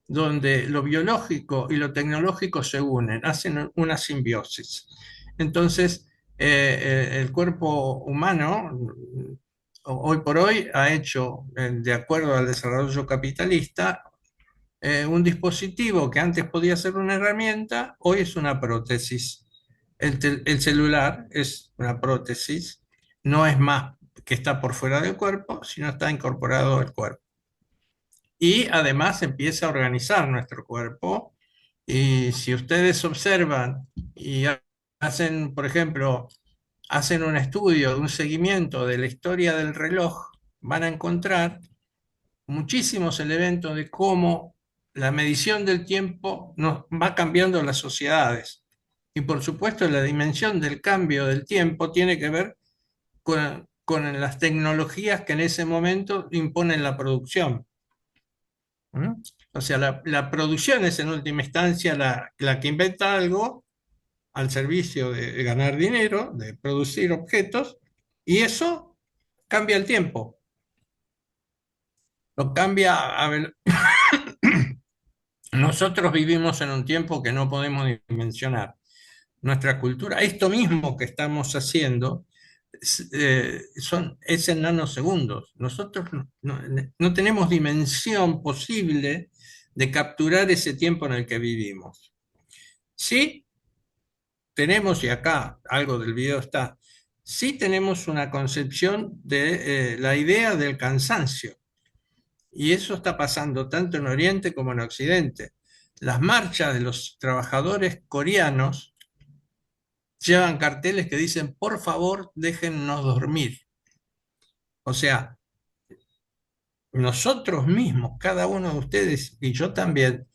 donde lo biológico y lo tecnológico se unen, hacen una simbiosis. Entonces, el cuerpo humano, hoy por hoy, ha hecho, de acuerdo al desarrollo capitalista, un dispositivo que antes podía ser una herramienta, hoy es una prótesis. El celular es una prótesis, no es más que está por fuera del cuerpo, sino está incorporado al cuerpo. Y además empieza a organizar nuestro cuerpo. Y si ustedes observan y hacen, por ejemplo, hacen un estudio, un seguimiento de la historia del reloj, van a encontrar muchísimos elementos de cómo la medición del tiempo nos va cambiando las sociedades. Y por supuesto, la dimensión del cambio del tiempo tiene que ver con las tecnologías que en ese momento imponen la producción. ¿Mm? O sea, la producción es en última instancia la que inventa algo al servicio de ganar dinero, de producir objetos, y eso cambia el tiempo. Lo cambia Nosotros vivimos en un tiempo que no podemos dimensionar. Nuestra cultura, esto mismo que estamos haciendo, es en nanosegundos. Nosotros no tenemos dimensión posible de capturar ese tiempo en el que vivimos. Sí tenemos, y acá algo del video está, sí tenemos una concepción de la idea del cansancio. Y eso está pasando tanto en Oriente como en Occidente. Las marchas de los trabajadores coreanos llevan carteles que dicen, por favor, déjennos dormir. O sea, nosotros mismos, cada uno de ustedes y yo también,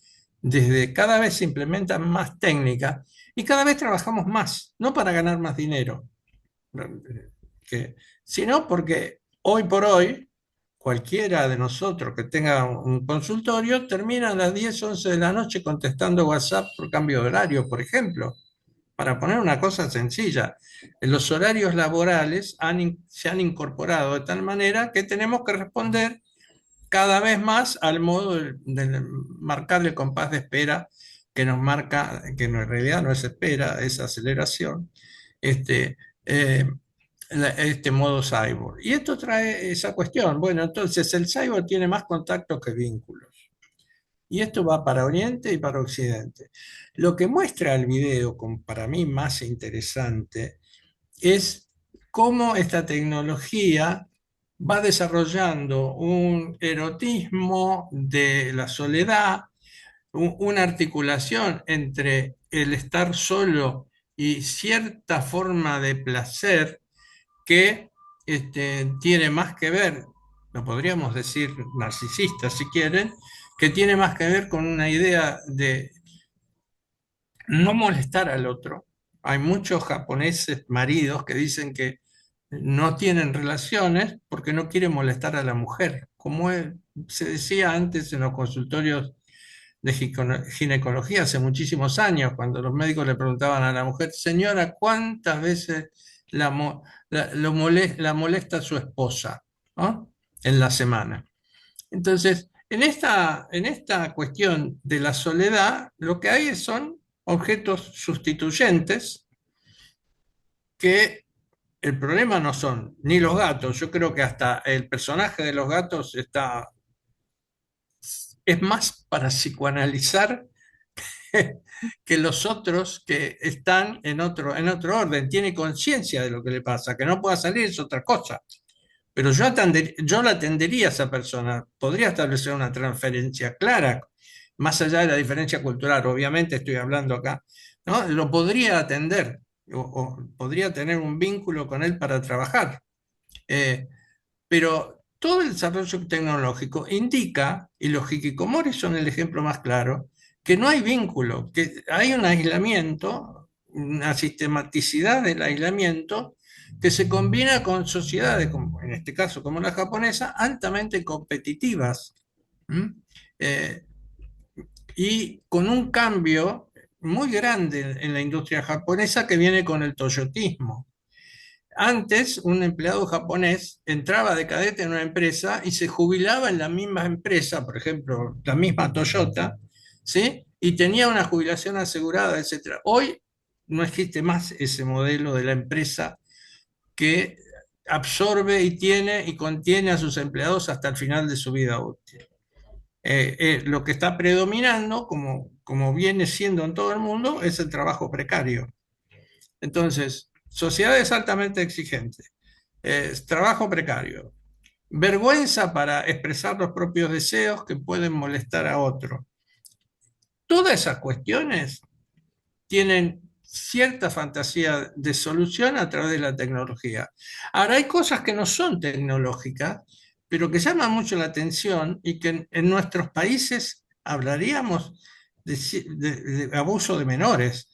desde cada vez se implementan más técnicas y cada vez trabajamos más, no para ganar más dinero, sino porque hoy por hoy, cualquiera de nosotros que tenga un consultorio termina a las 10, 11 de la noche contestando WhatsApp por cambio de horario, por ejemplo. Para poner una cosa sencilla, los horarios laborales se han incorporado de tal manera que tenemos que responder cada vez más al modo de marcar el compás de espera que nos marca, que en realidad no es espera, es aceleración, este, eh, este modo cyborg. Y esto trae esa cuestión. Bueno, entonces el cyborg tiene más contactos que vínculos. Y esto va para Oriente y para Occidente. Lo que muestra el video, como para mí más interesante, es cómo esta tecnología va desarrollando un erotismo de la soledad, una articulación entre el estar solo y cierta forma de placer que tiene más que ver, lo podríamos decir narcisista si quieren, que tiene más que ver con una idea de no molestar al otro. Hay muchos japoneses maridos que dicen que no tienen relaciones porque no quieren molestar a la mujer. Como se decía antes en los consultorios de ginecología hace muchísimos años, cuando los médicos le preguntaban a la mujer, señora, ¿cuántas veces la molesta su esposa, ¿no? En la semana? Entonces, en esta cuestión de la soledad, lo que hay son objetos sustituyentes que el problema no son ni los gatos. Yo creo que hasta el personaje de los gatos es más para psicoanalizar que los otros que están en otro orden. Tiene conciencia de lo que le pasa, que no pueda salir es otra cosa. Pero yo la atendería a esa persona. Podría establecer una transferencia clara, más allá de la diferencia cultural. Obviamente estoy hablando acá, ¿no? Lo podría atender o podría tener un vínculo con él para trabajar. Pero todo el desarrollo tecnológico indica, y los hikikomori son el ejemplo más claro, que no hay vínculo, que hay un aislamiento, una sistematicidad del aislamiento que se combina con sociedades, como en este caso como la japonesa, altamente competitivas. ¿Mm? Y con un cambio muy grande en la industria japonesa que viene con el toyotismo. Antes, un empleado japonés entraba de cadete en una empresa y se jubilaba en la misma empresa, por ejemplo, la misma Toyota, ¿sí? Y tenía una jubilación asegurada, etc. Hoy no existe más ese modelo de la empresa que absorbe y tiene y contiene a sus empleados hasta el final de su vida útil. Lo que está predominando, como viene siendo en todo el mundo, es el trabajo precario. Entonces, sociedades altamente exigentes, trabajo precario, vergüenza para expresar los propios deseos que pueden molestar a otro. Todas esas cuestiones tienen cierta fantasía de solución a través de la tecnología. Ahora, hay cosas que no son tecnológicas, pero que llaman mucho la atención y que en nuestros países hablaríamos de abuso de menores.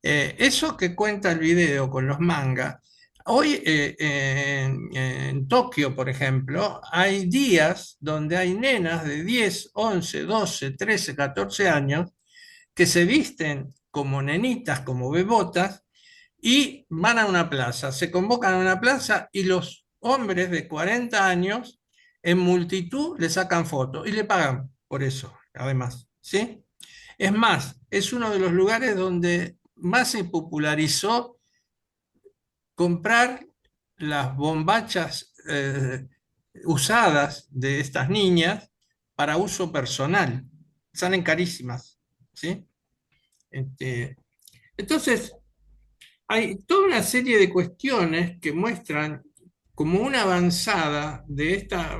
Eso que cuenta el video con los mangas, hoy en Tokio, por ejemplo, hay días donde hay nenas de 10, 11, 12, 13, 14 años que se visten como nenitas, como bebotas, y van a una plaza, se convocan a una plaza y los hombres de 40 años en multitud le sacan fotos y le pagan por eso, además, ¿sí? Es más, es uno de los lugares donde más se popularizó comprar las bombachas usadas de estas niñas para uso personal. Salen carísimas, ¿sí? Entonces, hay toda una serie de cuestiones que muestran como una avanzada de esta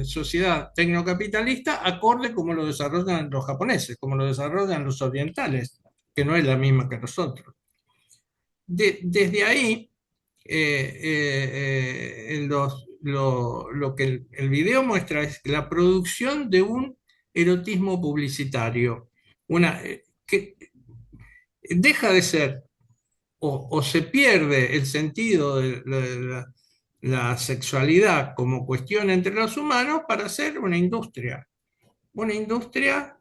sociedad tecnocapitalista acorde como lo desarrollan los japoneses, como lo desarrollan los orientales, que no es la misma que nosotros. Desde ahí, lo que el video muestra es la producción de un erotismo publicitario, que deja de ser o se pierde el sentido de la sexualidad como cuestión entre los humanos para ser una industria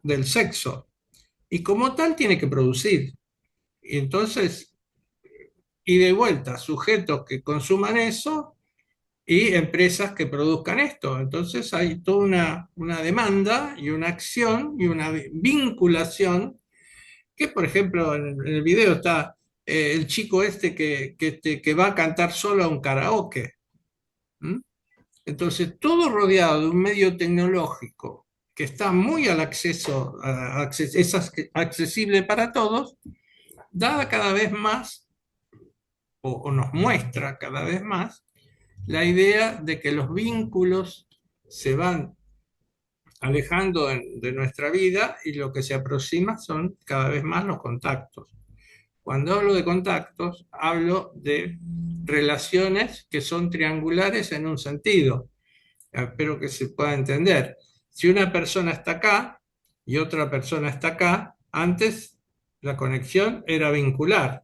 del sexo. Y como tal tiene que producir. Y entonces, y de vuelta, sujetos que consuman eso y empresas que produzcan esto. Entonces hay toda una demanda y una acción y una vinculación que, por ejemplo, en el video está el chico este que va a cantar solo a un karaoke. ¿Mm? Entonces, todo rodeado de un medio tecnológico que está muy al acceso, es accesible para todos, da cada vez más, o nos muestra cada vez más, la idea de que los vínculos se van alejando de nuestra vida y lo que se aproxima son cada vez más los contactos. Cuando hablo de contactos, hablo de relaciones que son triangulares en un sentido. Espero que se pueda entender. Si una persona está acá y otra persona está acá, antes la conexión era vincular.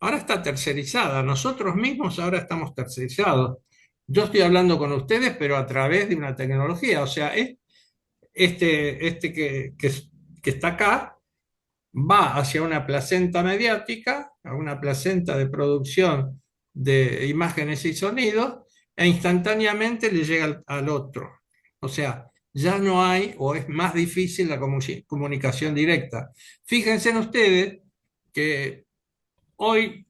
Ahora está tercerizada. Nosotros mismos ahora estamos tercerizados. Yo estoy hablando con ustedes, pero a través de una tecnología. O sea, que está acá va hacia una placenta mediática, a una placenta de producción de imágenes y sonidos, e instantáneamente le llega al otro. O sea, ya no hay o es más difícil la comunicación directa. Fíjense en ustedes que hoy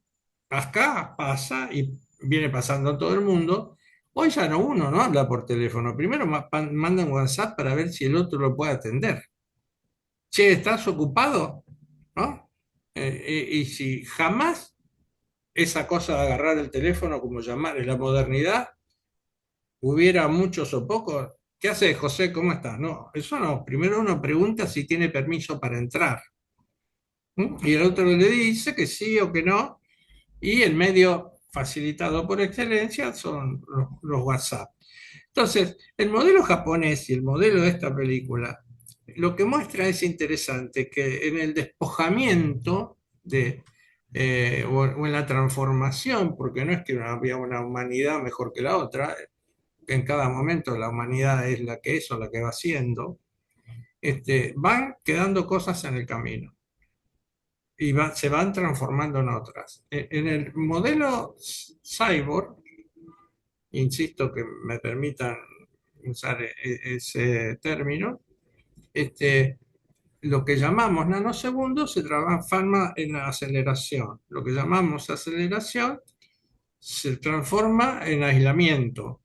acá pasa y viene pasando en todo el mundo. Hoy ya uno no habla por teléfono. Primero manda un WhatsApp para ver si el otro lo puede atender. Che, ¿estás ocupado? ¿No? Y si jamás esa cosa de agarrar el teléfono, como llamar en la modernidad, hubiera muchos o pocos, ¿qué hace José? ¿Cómo estás? No, eso no. Primero uno pregunta si tiene permiso para entrar. Y el otro le dice que sí o que no. Y el medio facilitado por excelencia son los WhatsApp. Entonces, el modelo japonés y el modelo de esta película, lo que muestra es interesante, que en el despojamiento o en la transformación, porque no es que había una humanidad mejor que la otra, que en cada momento la humanidad es la que es o la que va siendo, van quedando cosas en el camino. se van transformando en otras. En el modelo cyborg, insisto que me permitan usar ese término, lo que llamamos nanosegundos se transforma en aceleración. Lo que llamamos aceleración se transforma en aislamiento.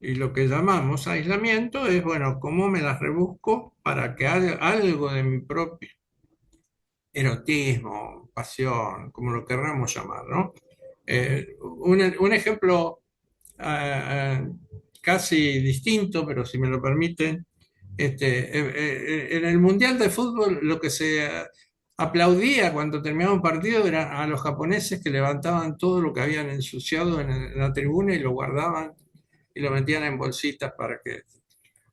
Y lo que llamamos aislamiento es, bueno, cómo me las rebusco para que algo de mi propio erotismo, pasión, como lo querramos llamar, ¿no? Un ejemplo casi distinto, pero si me lo permiten, en el Mundial de Fútbol lo que se aplaudía cuando terminaba un partido era a los japoneses que levantaban todo lo que habían ensuciado en la tribuna y lo guardaban y lo metían en bolsitas para que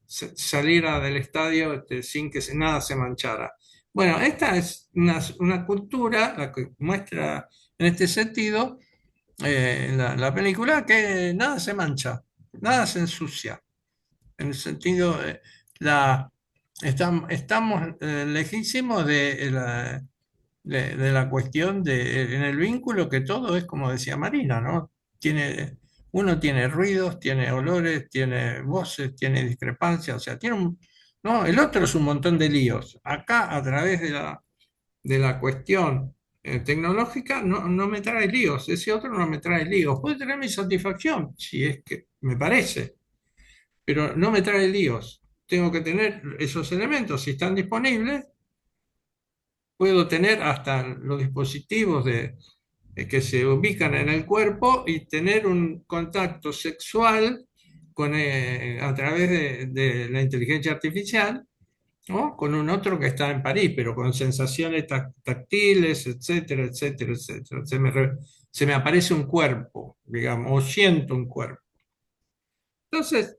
saliera del estadio sin que nada se manchara. Bueno, esta es una cultura, la que muestra en este sentido la película, que nada se mancha, nada se ensucia. En el sentido, estamos lejísimos de la cuestión en el vínculo, que todo es como decía Marina, ¿no? Uno tiene ruidos, tiene olores, tiene voces, tiene discrepancias, o sea, no, el otro es un montón de líos. Acá, a través de la cuestión tecnológica, no me trae líos, ese otro no me trae líos. Puede tener mi satisfacción, si es que me parece, pero no me trae líos. Tengo que tener esos elementos, si están disponibles, puedo tener hasta los dispositivos que se ubican en el cuerpo y tener un contacto sexual a través de la inteligencia artificial, ¿no? Con un otro que está en París, pero con sensaciones táctiles, etcétera, etcétera, etcétera. Se me aparece un cuerpo, digamos, o siento un cuerpo. Entonces,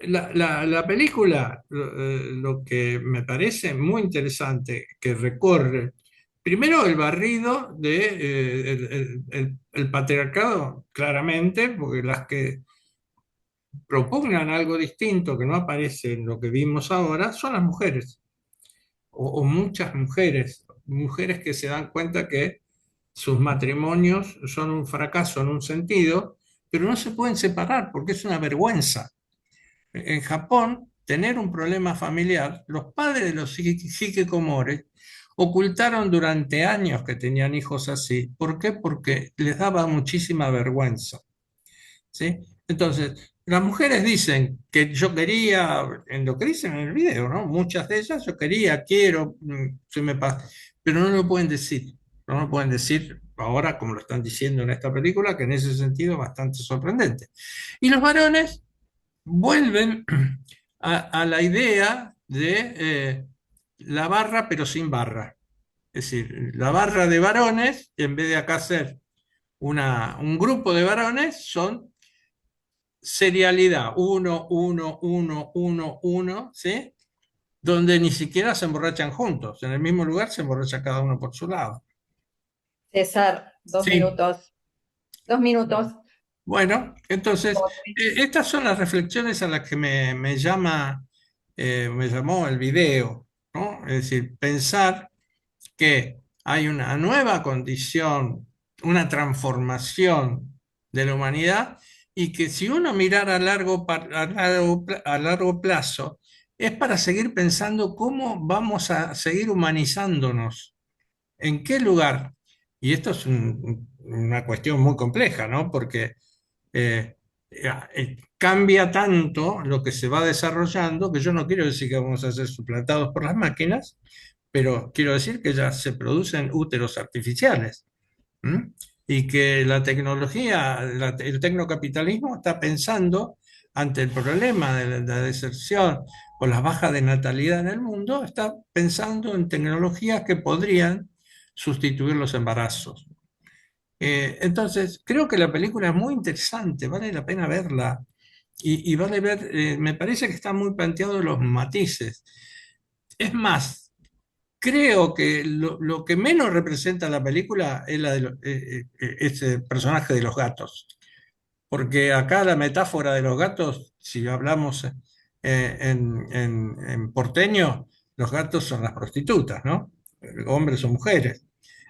la película, lo que me parece muy interesante, que recorre primero el barrido el patriarcado, claramente, porque las que propugnan algo distinto que no aparece en lo que vimos ahora son las mujeres, o muchas mujeres, mujeres que se dan cuenta que sus matrimonios son un fracaso en un sentido, pero no se pueden separar porque es una vergüenza. En Japón, tener un problema familiar, los padres de los hikikomori ocultaron durante años que tenían hijos así. ¿Por qué? Porque les daba muchísima vergüenza. ¿Sí? Entonces, las mujeres dicen que yo quería, en lo que dicen en el video, ¿no? Muchas de ellas, yo quería, quiero, se me pasa, pero no lo pueden decir. No lo pueden decir ahora, como lo están diciendo en esta película, que en ese sentido es bastante sorprendente. Y los varones vuelven a la idea de la barra, pero sin barra. Es decir, la barra de varones, en vez de acá ser un grupo de varones, son serialidad, uno, uno, uno, uno, uno, ¿sí? Donde ni siquiera se emborrachan juntos, en el mismo lugar se emborracha cada uno por su lado. César, Sí. 2 minutos. 2 minutos. Bueno, entonces, estas son las reflexiones a las que me llamó el video, ¿no? Es decir, pensar que hay una nueva condición, una transformación de la humanidad, y que si uno mirara a largo plazo, es para seguir pensando cómo vamos a seguir humanizándonos, en qué lugar. Y esto es una cuestión muy compleja, ¿no? Porque cambia tanto lo que se va desarrollando, que yo no quiero decir que vamos a ser suplantados por las máquinas, pero quiero decir que ya se producen úteros artificiales. ¿Mm? Y que la tecnología, el tecnocapitalismo está pensando, ante el problema de la deserción o la baja de natalidad en el mundo, está pensando en tecnologías que podrían sustituir los embarazos. Entonces, creo que la película es muy interesante, vale la pena verla. Y vale ver, me parece que están muy planteados los matices. Es más, creo que lo que menos representa la película es ese personaje de los gatos. Porque acá la metáfora de los gatos, si hablamos en porteño, los gatos son las prostitutas, ¿no? hombres o mujeres.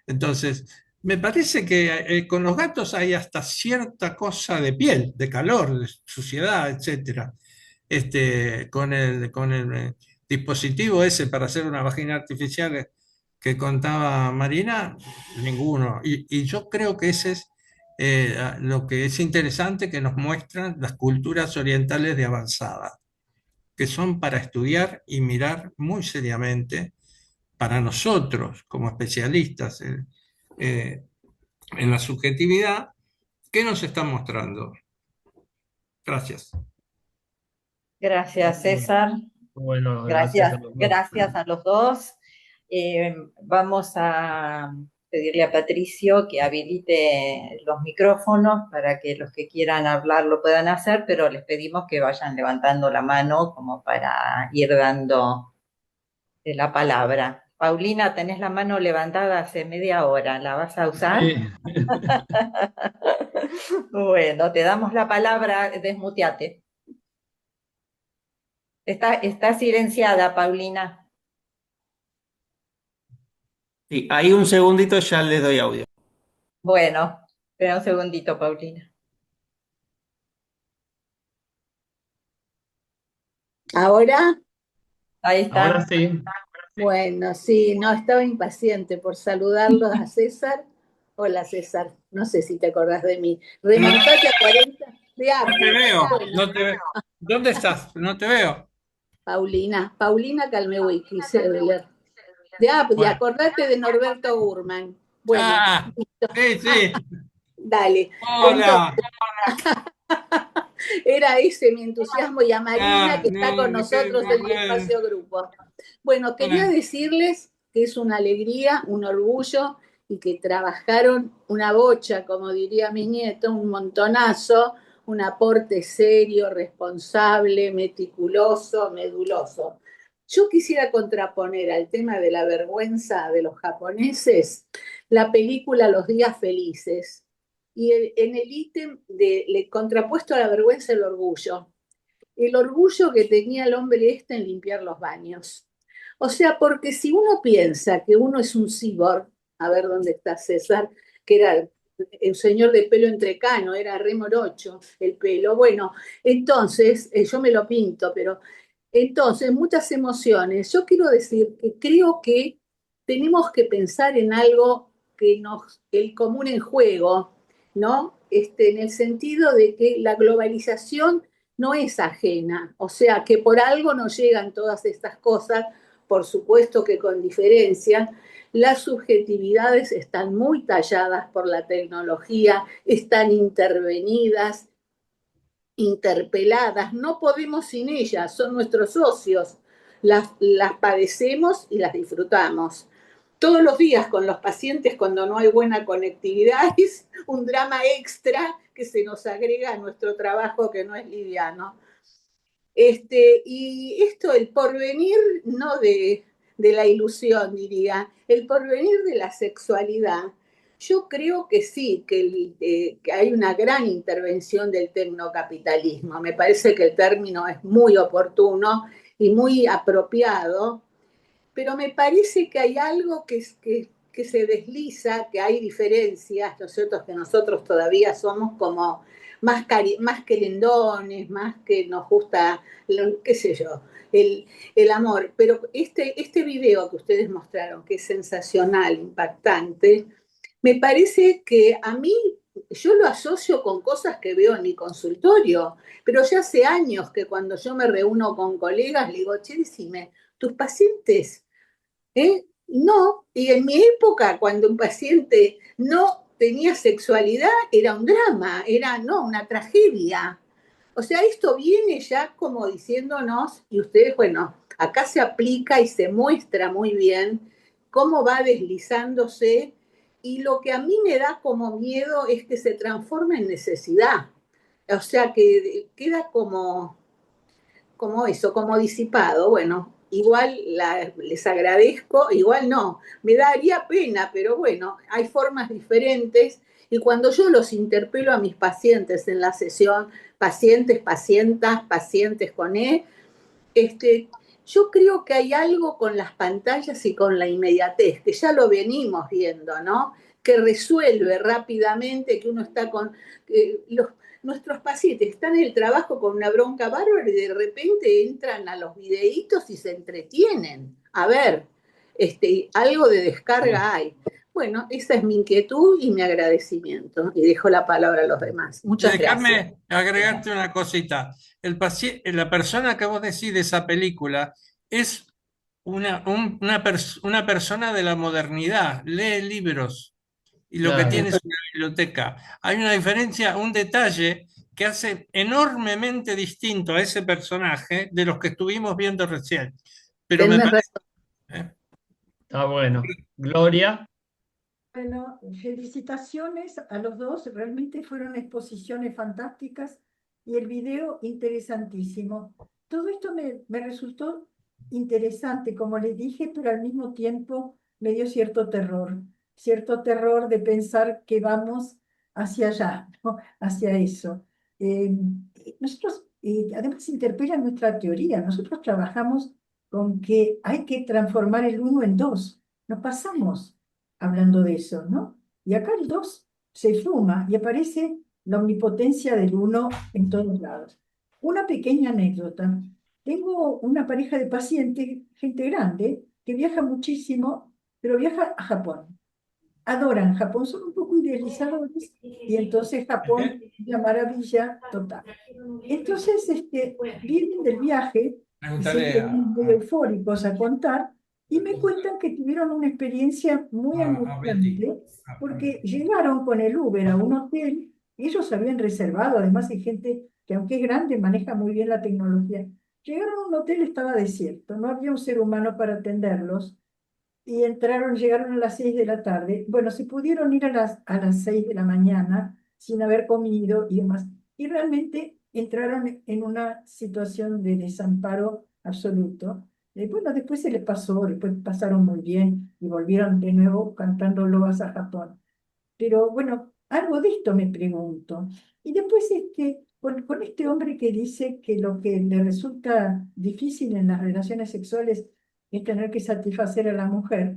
Entonces, me parece que con los gatos hay hasta cierta cosa de piel, de calor, de suciedad, etcétera. Con el dispositivo ese para hacer una vagina artificial que contaba Marina, ninguno. Y yo creo que ese es lo que es interesante que nos muestran las culturas orientales de avanzada, que son para estudiar y mirar muy seriamente para nosotros como especialistas eh, en la subjetividad, ¿qué nos están mostrando? Gracias. Gracias, César. Bueno, gracias Gracias, a los dos. gracias a los dos. Vamos a pedirle a Patricio que habilite los micrófonos para que los que quieran hablar lo puedan hacer, pero les pedimos que vayan levantando la mano como para ir dando la palabra. Paulina, tenés la mano levantada hace media hora, ¿la vas a usar? Sí. Bueno, te damos la palabra, desmuteate. Está silenciada, Paulina. Sí, ahí un segundito ya les doy audio. Bueno, espera un segundito, Paulina. ¿Ahora? Ahí está. Ahora sí. Bueno, sí, no, estaba impaciente por saludarlos a César. Hola, César, no sé si te acordás de mí. Remontate a 40 de No te veo, Bueno, no te veo. ¿Dónde estás? No te veo. Paulina Calmewiki, de Apdi, Bueno. acordate de Norberto Gurman. Bueno, listo. Sí. Dale. Hola. Era ese mi entusiasmo, y a Marina, que está con nosotros en el bueno. espacio grupo. Bueno, quería decirles que es una alegría, un orgullo, y que trabajaron una bocha, como diría mi nieto, un montonazo, un aporte serio, responsable, meticuloso, meduloso. Yo quisiera contraponer al tema de la vergüenza de los japoneses la película Los Días Felices, y en el ítem contrapuesto a la vergüenza, el orgullo que tenía el hombre en limpiar los baños. O sea, porque si uno piensa que uno es un cyborg, a ver dónde está César, que era el señor de pelo entrecano, era re morocho el pelo, bueno, entonces, yo me lo pinto, pero entonces muchas emociones. Yo quiero decir que creo que tenemos que pensar en algo el común en juego, ¿no? En el sentido de que la globalización no es ajena, o sea, que por algo nos llegan todas estas cosas, por supuesto que con diferencia. Las subjetividades están muy talladas por la tecnología, están intervenidas, interpeladas, no podemos sin ellas, son nuestros socios, las padecemos y las disfrutamos. Todos los días con los pacientes, cuando no hay buena conectividad, es un drama extra que se nos agrega a nuestro trabajo, que no es liviano. Y esto, el porvenir, no de la ilusión, diría, el porvenir de la sexualidad. Yo creo que sí, que hay una gran intervención del tecnocapitalismo. Me parece que el término es muy oportuno y muy apropiado, pero me parece que hay algo que se desliza, que hay diferencias, nosotros que nosotros todavía somos como más querendones, más que nos gusta, qué sé yo, el amor. Pero este video que ustedes mostraron, que es sensacional, impactante, me parece que a mí, yo lo asocio con cosas que veo en mi consultorio, pero ya hace años que cuando yo me reúno con colegas, le digo, che, decime, tus pacientes, no, y en mi época, cuando un paciente no tenía sexualidad, era un drama, era una tragedia. O sea, esto viene ya como diciéndonos, y ustedes, bueno, acá se aplica y se muestra muy bien cómo va deslizándose, y lo que a mí me da como miedo es que se transforme en necesidad. O sea, que queda como eso, como disipado. Bueno, igual les agradezco, igual no, me daría pena, pero bueno, hay formas diferentes, y cuando yo los interpelo a mis pacientes en la sesión, pacientes, pacientas, pacientes con Yo creo que hay algo con las pantallas y con la inmediatez, que ya lo venimos viendo, ¿no? Que resuelve rápidamente, que uno está con... nuestros pacientes están en el trabajo con una bronca bárbara y de repente entran a los videitos y se entretienen. A ver, algo de descarga hay. Bueno, esa es mi inquietud y mi agradecimiento. Y dejo la palabra a los demás. Muchas gracias. Déjame agregarte una cosita. La persona que vos decís de esa película es una persona de la modernidad, lee libros y lo que Claro. tiene es una biblioteca. Hay una diferencia, un detalle que hace enormemente distinto a ese personaje de los que estuvimos viendo recién. Pero me Tenés parece... razón. ¿eh? Está bueno. Gloria. Bueno, felicitaciones a los dos, realmente fueron exposiciones fantásticas y el video interesantísimo. Todo esto me resultó interesante, como les dije, pero al mismo tiempo me dio cierto terror de pensar que vamos hacia allá, ¿no? Hacia eso. Eh, nosotros, además, interpela nuestra teoría. Nosotros trabajamos con que hay que transformar el uno en dos. Nos pasamos hablando de eso, ¿no? Y acá el 2 se fuma y aparece la omnipotencia del uno en todos lados. Una pequeña anécdota. Tengo una pareja de pacientes, gente grande, que viaja muchísimo, pero viaja a Japón. Adoran Japón, son un poco idealizadores y entonces Japón es una maravilla total. Entonces, vienen del viaje y siempre Pregúntale vienen muy eufóricos a contar y me cuentan que tuvieron una experiencia muy a Betty. angustiante porque llegaron con el Uber a un hotel, ellos habían reservado, además hay gente que aunque es grande maneja muy bien la tecnología. Llegaron a un hotel, estaba desierto, no había un ser humano para atenderlos y llegaron a las 6 de la tarde. Bueno, se pudieron ir a las 6 de la mañana sin haber comido y demás. Y realmente entraron en una situación de desamparo absoluto. Bueno, después se les pasó, después pasaron muy bien y volvieron de nuevo cantando loas a Japón. Pero bueno, algo de esto me pregunto. Y después con este hombre que dice que lo que le resulta difícil en las relaciones sexuales es tener que satisfacer a la mujer.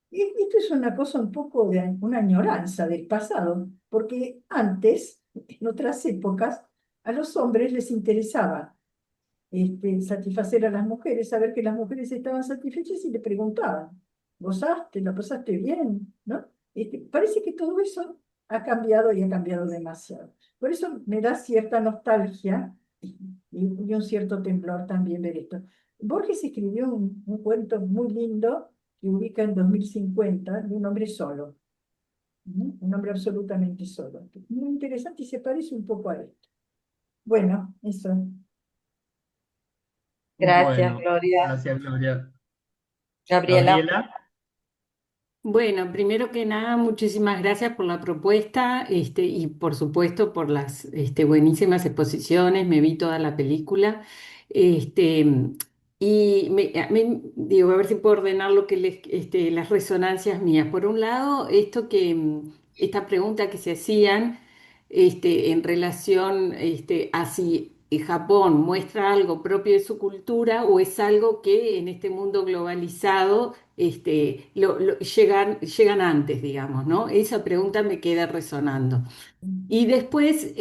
Y esto es una cosa un poco de una añoranza del pasado, porque antes, en otras épocas, a los hombres les interesaba satisfacer a las mujeres, saber que las mujeres estaban satisfechas y le preguntaban, ¿gozaste? ¿La pasaste bien? ¿No? Parece que todo eso ha cambiado y ha cambiado demasiado. Por eso me da cierta nostalgia y un cierto temblor también ver esto. Borges escribió un cuento muy lindo que ubica en 2050 de un hombre solo, ¿no? Un hombre absolutamente solo. Muy interesante y se parece un poco a esto. Bueno, eso. Gracias, Bueno, Gloria. gracias, Gloria. Gabriela. Gabriela. Bueno, primero que nada, muchísimas gracias por la propuesta, y por supuesto por las buenísimas exposiciones, me vi toda la película. Este, y digo, a ver si puedo ordenar las resonancias mías. Por un lado, esta pregunta que se hacían en relación a si Japón muestra algo propio de su cultura o es algo que en este mundo globalizado llegan antes, digamos, ¿no? Esa pregunta me queda resonando. Y después,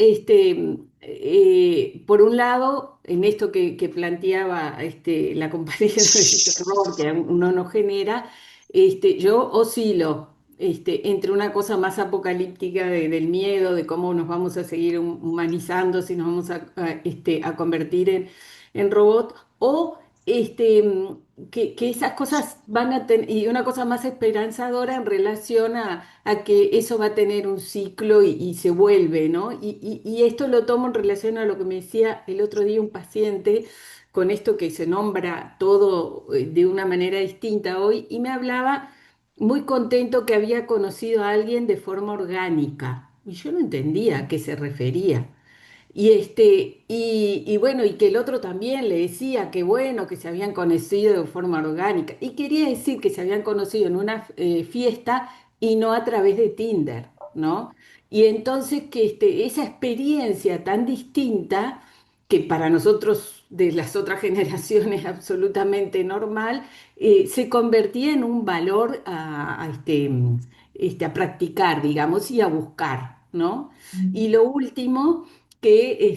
por un lado, en esto que planteaba la compañía de terror que uno no genera, yo oscilo entre una cosa más apocalíptica del miedo, de cómo nos vamos a seguir humanizando, si nos vamos a convertir en robot, o que esas cosas van a tener, y una cosa más esperanzadora en relación a que eso va a tener un ciclo y se vuelve, ¿no? Y esto lo tomo en relación a lo que me decía el otro día un paciente, con esto que se nombra todo de una manera distinta hoy, y me hablaba muy contento que había conocido a alguien de forma orgánica, y yo no entendía a qué se refería. Y bueno, y que el otro también le decía que bueno, que se habían conocido de forma orgánica. Y quería decir que se habían conocido en una fiesta y no a través de Tinder, ¿no? Y entonces que esa experiencia tan distinta que para nosotros de las otras generaciones absolutamente normal, se convertía en un valor a practicar, digamos, y a buscar, ¿no? Y lo último, que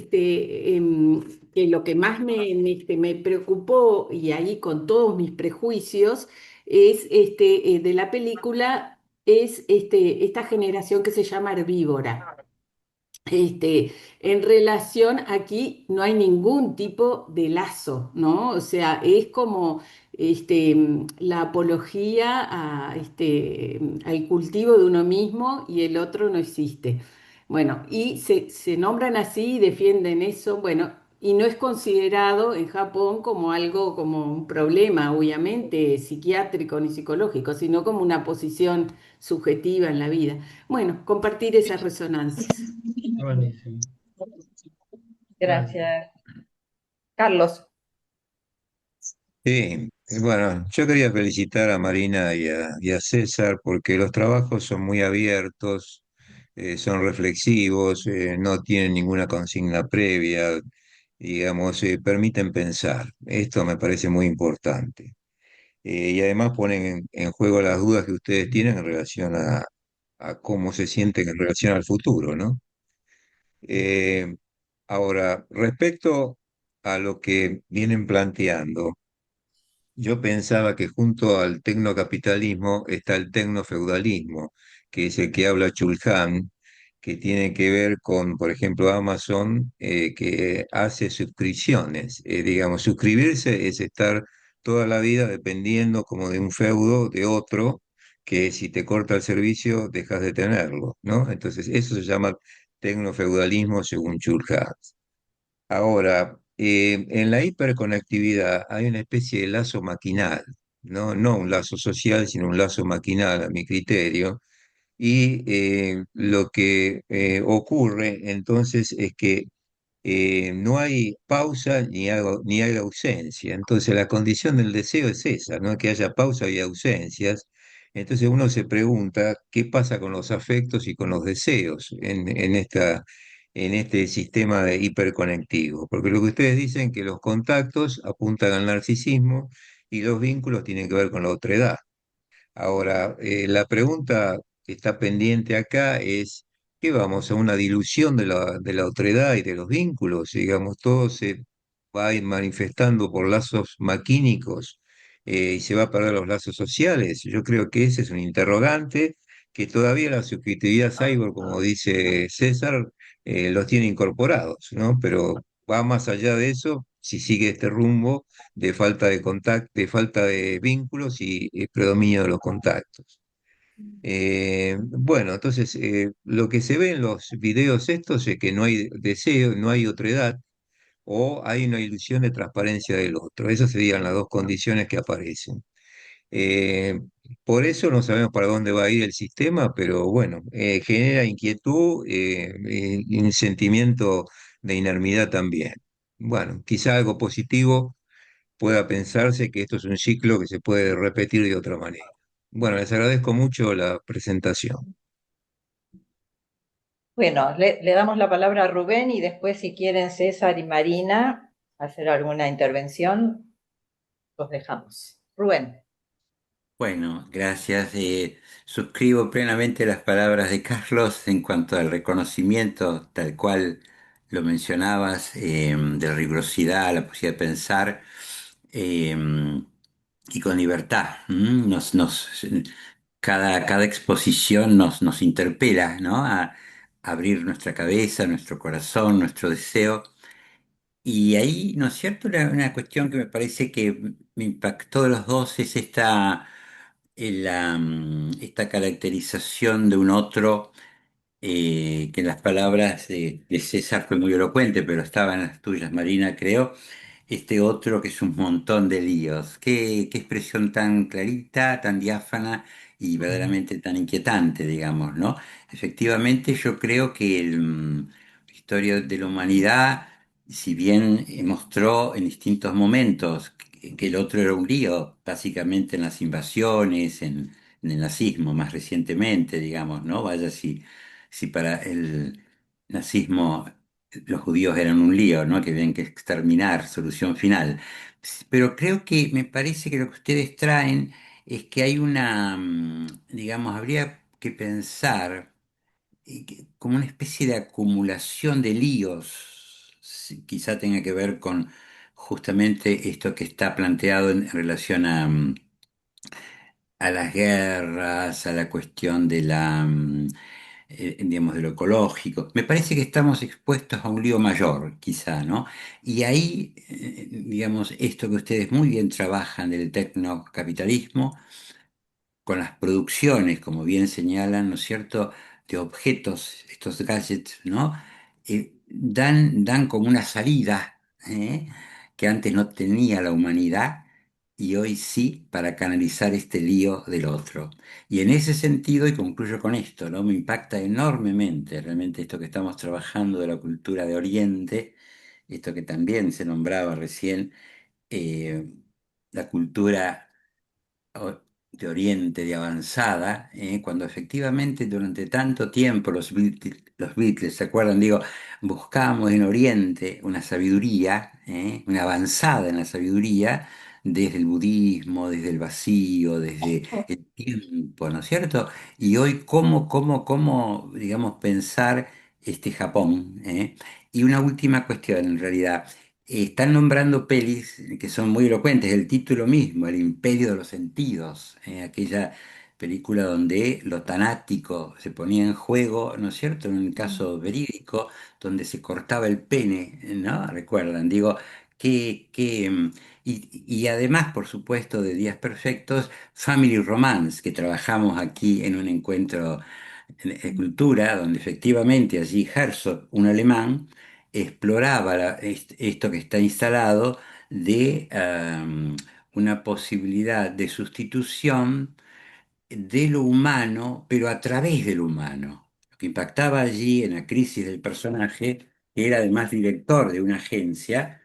lo que más me preocupó, y ahí con todos mis prejuicios, es de la película, es esta generación que se llama herbívora. En relación, aquí no hay ningún tipo de lazo, ¿no? O sea, es como la apología al cultivo de uno mismo y el otro no existe. Bueno, y se nombran así y defienden eso, bueno, y no es considerado en Japón como algo, como un problema, obviamente, psiquiátrico ni psicológico, sino como una posición subjetiva en la vida. Bueno, compartir esas resonancias. Buenísimo. Gracias. Gracias. Carlos. Sí, bueno, yo quería felicitar a Marina y a César porque los trabajos son muy abiertos, son reflexivos, no tienen ninguna consigna previa, digamos, permiten pensar. Esto me parece muy importante. Y además ponen en juego las dudas que ustedes tienen en relación a cómo se sienten en relación al futuro, ¿no? Eh, Ahora, respecto a lo que vienen planteando. Yo pensaba que junto al tecnocapitalismo está el tecnofeudalismo, que es el que habla Chulhan, que tiene que ver con, por ejemplo, Amazon, que hace suscripciones. Digamos, suscribirse es estar toda la vida dependiendo como de un feudo de otro, que si te corta el servicio dejas de tenerlo, ¿no? Entonces, eso se llama tecnofeudalismo según Chulhan. Ahora, en la hiperconectividad hay una especie de lazo maquinal, ¿no? No un lazo social, sino un lazo maquinal, a mi criterio. Y lo que ocurre entonces es que no hay pausa ni hay ausencia. Entonces la condición del deseo es esa, ¿no? Que haya pausa y ausencias. Entonces uno se pregunta qué pasa con los afectos y con los deseos en este sistema de hiperconectivo. Porque lo que ustedes dicen que los contactos apuntan al narcisismo y los vínculos tienen que ver con la otredad. Ahora, la pregunta que está pendiente acá es, ¿qué vamos a una dilución de la otredad y de los vínculos? Digamos, todo se va a ir manifestando por lazos maquínicos y se va a perder los lazos sociales. Yo creo que ese es un interrogante que todavía la subjetividad cyborg, como dice César, los tiene incorporados, ¿no? Pero va más allá de eso si sigue este rumbo de falta de contacto, de falta de vínculos y predominio de los contactos. Bueno, entonces lo que se ve en los videos estos es que no hay deseo, no hay otredad o hay una ilusión de transparencia del otro. Esas serían las dos condiciones que aparecen. Eh, por eso no sabemos para dónde va a ir el sistema, pero bueno, genera inquietud y un sentimiento de inermidad también. Bueno, quizá algo positivo pueda pensarse que esto es un ciclo que se puede repetir de otra manera. Bueno, les agradezco mucho la presentación. Bueno, le damos la palabra a Rubén y después si quieren César y Marina hacer alguna intervención, los dejamos. Rubén. Bueno, gracias. Suscribo plenamente las palabras de Carlos en cuanto al reconocimiento, tal cual lo mencionabas, de rigurosidad, la posibilidad de pensar eh, y con libertad. Cada exposición nos interpela, ¿no? A abrir nuestra cabeza, nuestro corazón, nuestro deseo. Y ahí, ¿no es cierto? Una cuestión que me parece que me impactó de los dos es esta caracterización de un otro, que en las palabras de César fue muy elocuente, pero estaba en las tuyas, Marina, creo. Este otro que es un montón de líos. Qué expresión tan clarita, tan diáfana y verdaderamente tan inquietante, digamos, ¿no? Efectivamente, yo creo que la historia de la humanidad, si bien mostró en distintos momentos que el otro era un lío, básicamente en las invasiones, en el nazismo más recientemente, digamos, ¿no? Vaya si para el nazismo los judíos eran un lío, ¿no? Que habían que exterminar, solución final. Pero creo que me parece que lo que ustedes traen es que hay una, digamos, habría que pensar como una especie de acumulación de líos, quizá tenga que ver con justamente esto que está planteado en relación a las guerras, a la cuestión de digamos, de lo ecológico. Me parece que estamos expuestos a un lío mayor, quizá, ¿no? Y ahí, digamos, esto que ustedes muy bien trabajan del tecnocapitalismo, con las producciones, como bien señalan, ¿no es cierto?, de objetos, estos gadgets, ¿no? Dan como una salida, ¿eh? Que antes no tenía la humanidad y hoy sí para canalizar este lío del otro. Y en ese sentido, y concluyo con esto, ¿no? Me impacta enormemente realmente esto que estamos trabajando de la cultura de Oriente, esto que también se nombraba recién, eh, la cultura de Oriente, de avanzada, cuando efectivamente durante tanto tiempo los Beatles, ¿se acuerdan? Digo, buscamos en Oriente una sabiduría, una avanzada en la sabiduría, desde el budismo, desde el vacío, desde el tiempo, ¿no es cierto? Y hoy, ¿cómo, digamos, pensar este Japón? Y una última cuestión, en realidad. Están nombrando pelis que son muy elocuentes, el título mismo, El Imperio de los Sentidos, aquella película donde lo tanático se ponía en juego, ¿no es cierto? En un caso verídico, donde se cortaba el pene, ¿no? Recuerdan, digo, y además, por supuesto, de Días Perfectos, Family Romance, que trabajamos aquí en un encuentro en cultura, donde efectivamente allí Herzog, un alemán, exploraba esto que está instalado de una posibilidad de sustitución de lo humano, pero a través de lo humano. Lo que impactaba allí en la crisis del personaje, que era además director de una agencia,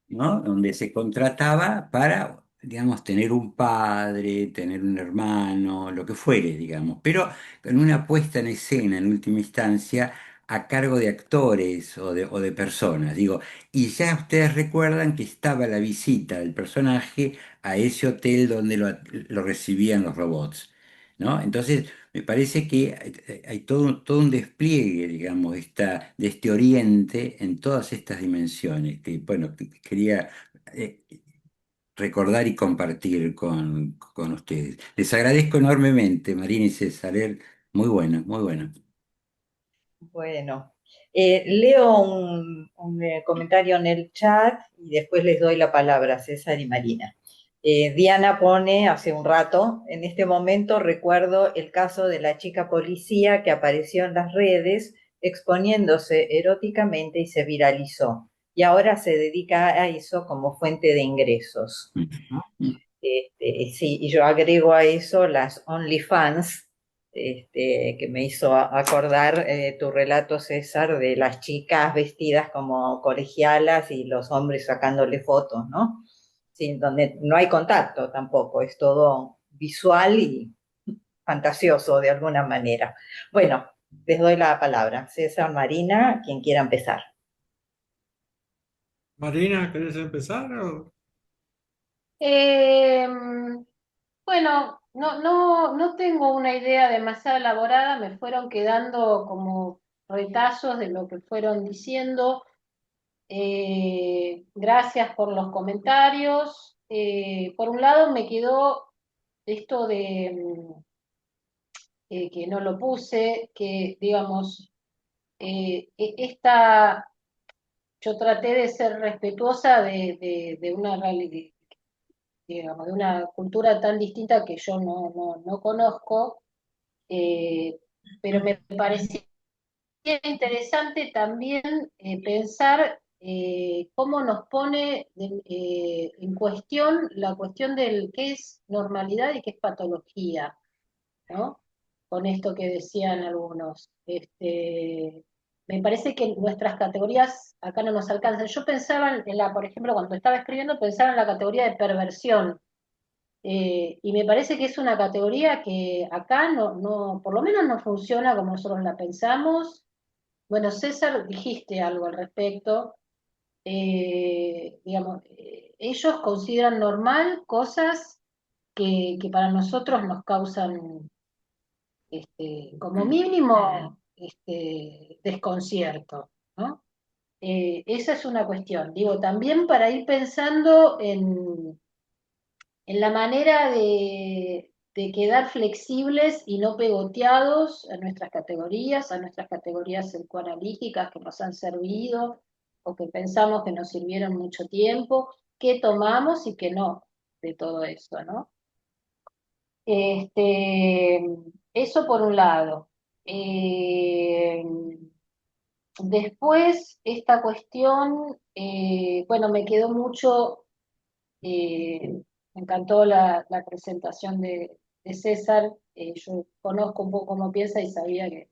¿no? Donde se contrataba para, digamos, tener un padre, tener un hermano, lo que fuere, digamos, pero con una puesta en escena en última instancia a cargo de actores o de personas, digo, y ya ustedes recuerdan que estaba la visita del personaje a ese hotel donde lo recibían los robots, ¿no? Entonces, me parece que hay todo un despliegue, digamos, de este Oriente en todas estas dimensiones, que, bueno, que quería eh, recordar y compartir con ustedes. Les agradezco enormemente, Marina y César, muy bueno, muy bueno. Bueno, leo un comentario en el chat y después les doy la palabra a César y Marina. Diana pone hace un rato, en este momento recuerdo el caso de la chica policía que apareció en las redes exponiéndose eróticamente y se viralizó. Y ahora se dedica a eso como fuente de ingresos. Sí, y yo agrego a eso las OnlyFans, que me hizo acordar tu relato, César, de las chicas vestidas como colegialas y los hombres sacándole fotos, ¿no? Sí, donde no hay contacto tampoco, es todo visual y fantasioso de alguna manera. Bueno, les doy la palabra. César, Marina, quien quiera empezar. Marina, ¿querés empezar? Eh, bueno, no tengo una idea demasiado elaborada, me fueron quedando como retazos de lo que fueron diciendo. Gracias por los comentarios. Por un lado me quedó esto que no lo puse, que digamos, yo traté de ser respetuosa de una realidad, digamos, de una cultura tan distinta que yo no conozco, pero me parecía interesante también pensar cómo nos pone en cuestión la cuestión del qué es normalidad y qué es patología, ¿no? Con esto que decían algunos. Me parece que nuestras categorías acá no nos alcanzan. Yo pensaba por ejemplo, cuando estaba escribiendo, pensaba en la categoría de perversión. Y me parece que es una categoría que acá por lo menos no funciona como nosotros la pensamos, Bueno, César, dijiste algo al respecto. Digamos, ellos consideran normal cosas que para nosotros nos causan, como mínimo, desconcierto, ¿no? Esa es una cuestión. Digo, también para ir pensando en la manera de quedar flexibles y no pegoteados a nuestras categorías psicoanalíticas que nos han servido o que pensamos que nos sirvieron mucho tiempo, qué tomamos y qué no de todo eso, ¿no? Este, Eso por un lado. Eh, Después, esta cuestión, bueno, me quedó mucho, me encantó la presentación de César. Yo conozco un poco cómo piensa y sabía que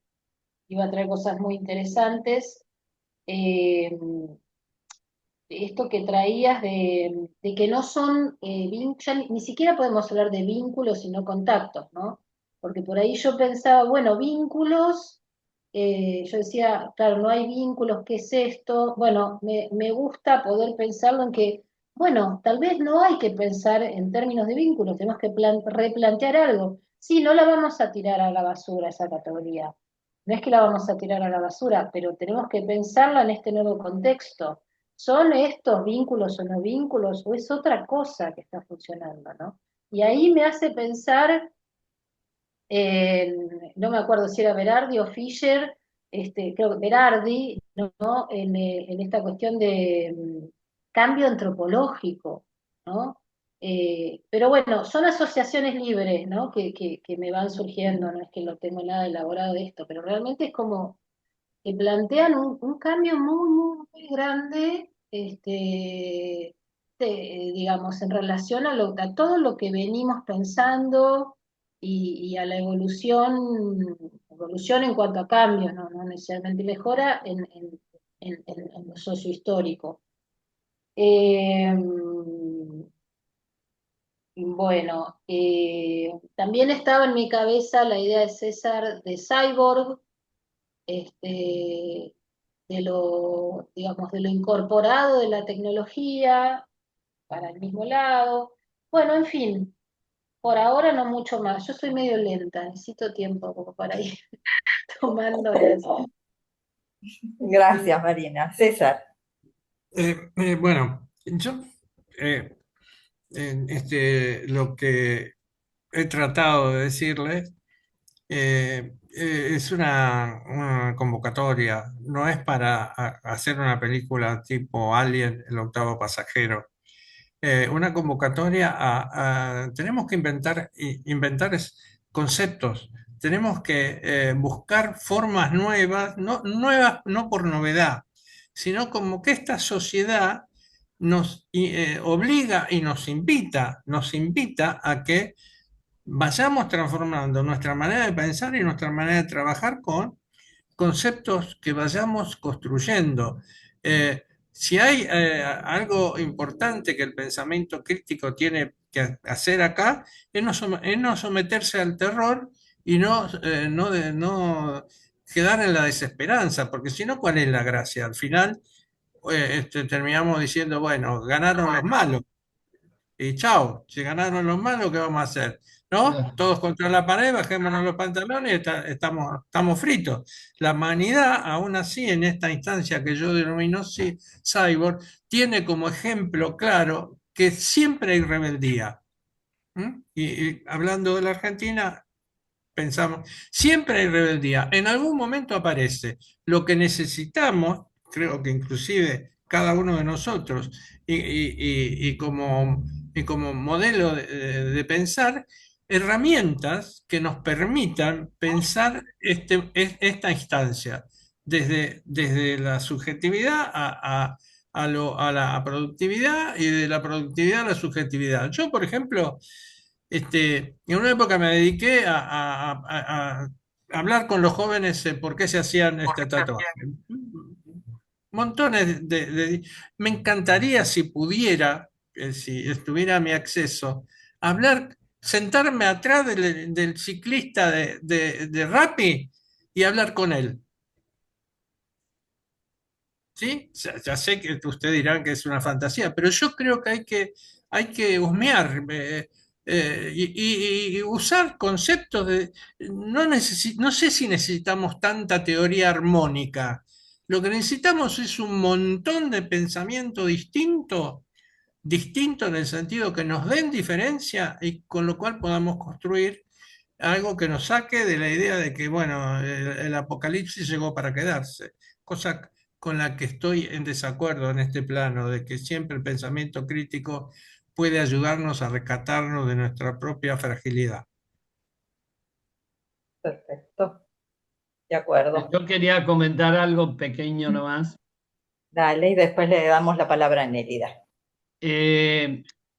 iba a traer cosas muy interesantes. Eh, Esto que traías de que no son, ya ni siquiera podemos hablar de vínculos, sino contactos, ¿no? Porque por ahí yo pensaba, bueno, vínculos, yo decía, claro, no hay vínculos, ¿qué es esto? Bueno, me gusta poder pensarlo en que, bueno, tal vez no hay que pensar en términos de vínculos, tenemos que replantear algo. Sí, no la vamos a tirar a la basura esa categoría, no es que la vamos a tirar a la basura, pero tenemos que pensarla en este nuevo contexto. ¿Son estos vínculos o no vínculos o es otra cosa que está funcionando, ¿no? Y ahí me hace pensar, no me acuerdo si era Berardi o Fischer, creo que Berardi, ¿no? En esta cuestión de cambio antropológico, ¿no? Pero bueno, son asociaciones libres, ¿no? Que me van surgiendo, no es que lo tengo nada elaborado de esto, pero realmente es como que plantean un cambio muy, muy, muy grande, digamos, en relación a todo lo que venimos pensando y a la evolución en cuanto a cambios, no necesariamente mejora en lo sociohistórico. Eh, bueno, también estaba en mi cabeza la idea de César de Cyborg, este, digamos, de lo incorporado de la tecnología para el mismo lado. Bueno, en fin, por ahora no mucho más. Yo soy medio lenta, necesito tiempo como para ir tomando las... Gracias, Marina. César. Bueno, yo lo que he tratado de decirles es una convocatoria, no es para hacer una película tipo Alien, el octavo pasajero. Una convocatoria tenemos que inventar conceptos, tenemos que buscar formas nuevas, no, nuevas no por novedad, sino como que esta sociedad nos obliga y nos invita a que vayamos transformando nuestra manera de pensar y nuestra manera de trabajar con conceptos que vayamos construyendo. Si hay algo importante que el pensamiento crítico tiene que hacer acá, es no someterse al terror y no quedar en la desesperanza, porque si no, ¿cuál es la gracia? Al final terminamos diciendo, bueno, ganaron los malos. Y chao, si ganaron los malos, ¿qué vamos a hacer? ¿No? Todos contra la pared, bajémonos los pantalones y estamos fritos. La humanidad, aún así, en esta instancia que yo denomino cyborg, tiene como ejemplo claro que siempre hay rebeldía. Y hablando de la Argentina, pensamos, siempre hay rebeldía, en algún momento aparece. Lo que necesitamos, creo que inclusive cada uno de nosotros, y como modelo de pensar, herramientas que nos permitan pensar esta instancia, desde la subjetividad a la productividad y de la productividad a la subjetividad. Yo, por ejemplo, en una época me dediqué a hablar con los jóvenes por qué se hacían este tatuaje. Montones Me encantaría si pudiera, si estuviera a mi acceso, hablar, sentarme atrás del ciclista de Rappi y hablar con él. ¿sí? Ya sé que ustedes dirán que es una fantasía, pero yo creo que hay que husmear y usar conceptos de... No sé si necesitamos tanta teoría armónica. Lo que necesitamos es un montón de pensamiento distinto en el sentido que nos den diferencia y con lo cual podamos construir algo que nos saque de la idea de que, bueno, el apocalipsis llegó para quedarse, cosa con la que estoy en desacuerdo en este plano, de que siempre el pensamiento crítico puede ayudarnos a rescatarnos de nuestra propia fragilidad. Perfecto, de acuerdo. Yo quería comentar algo pequeño nomás. Dale, y después le damos la palabra a Nélida.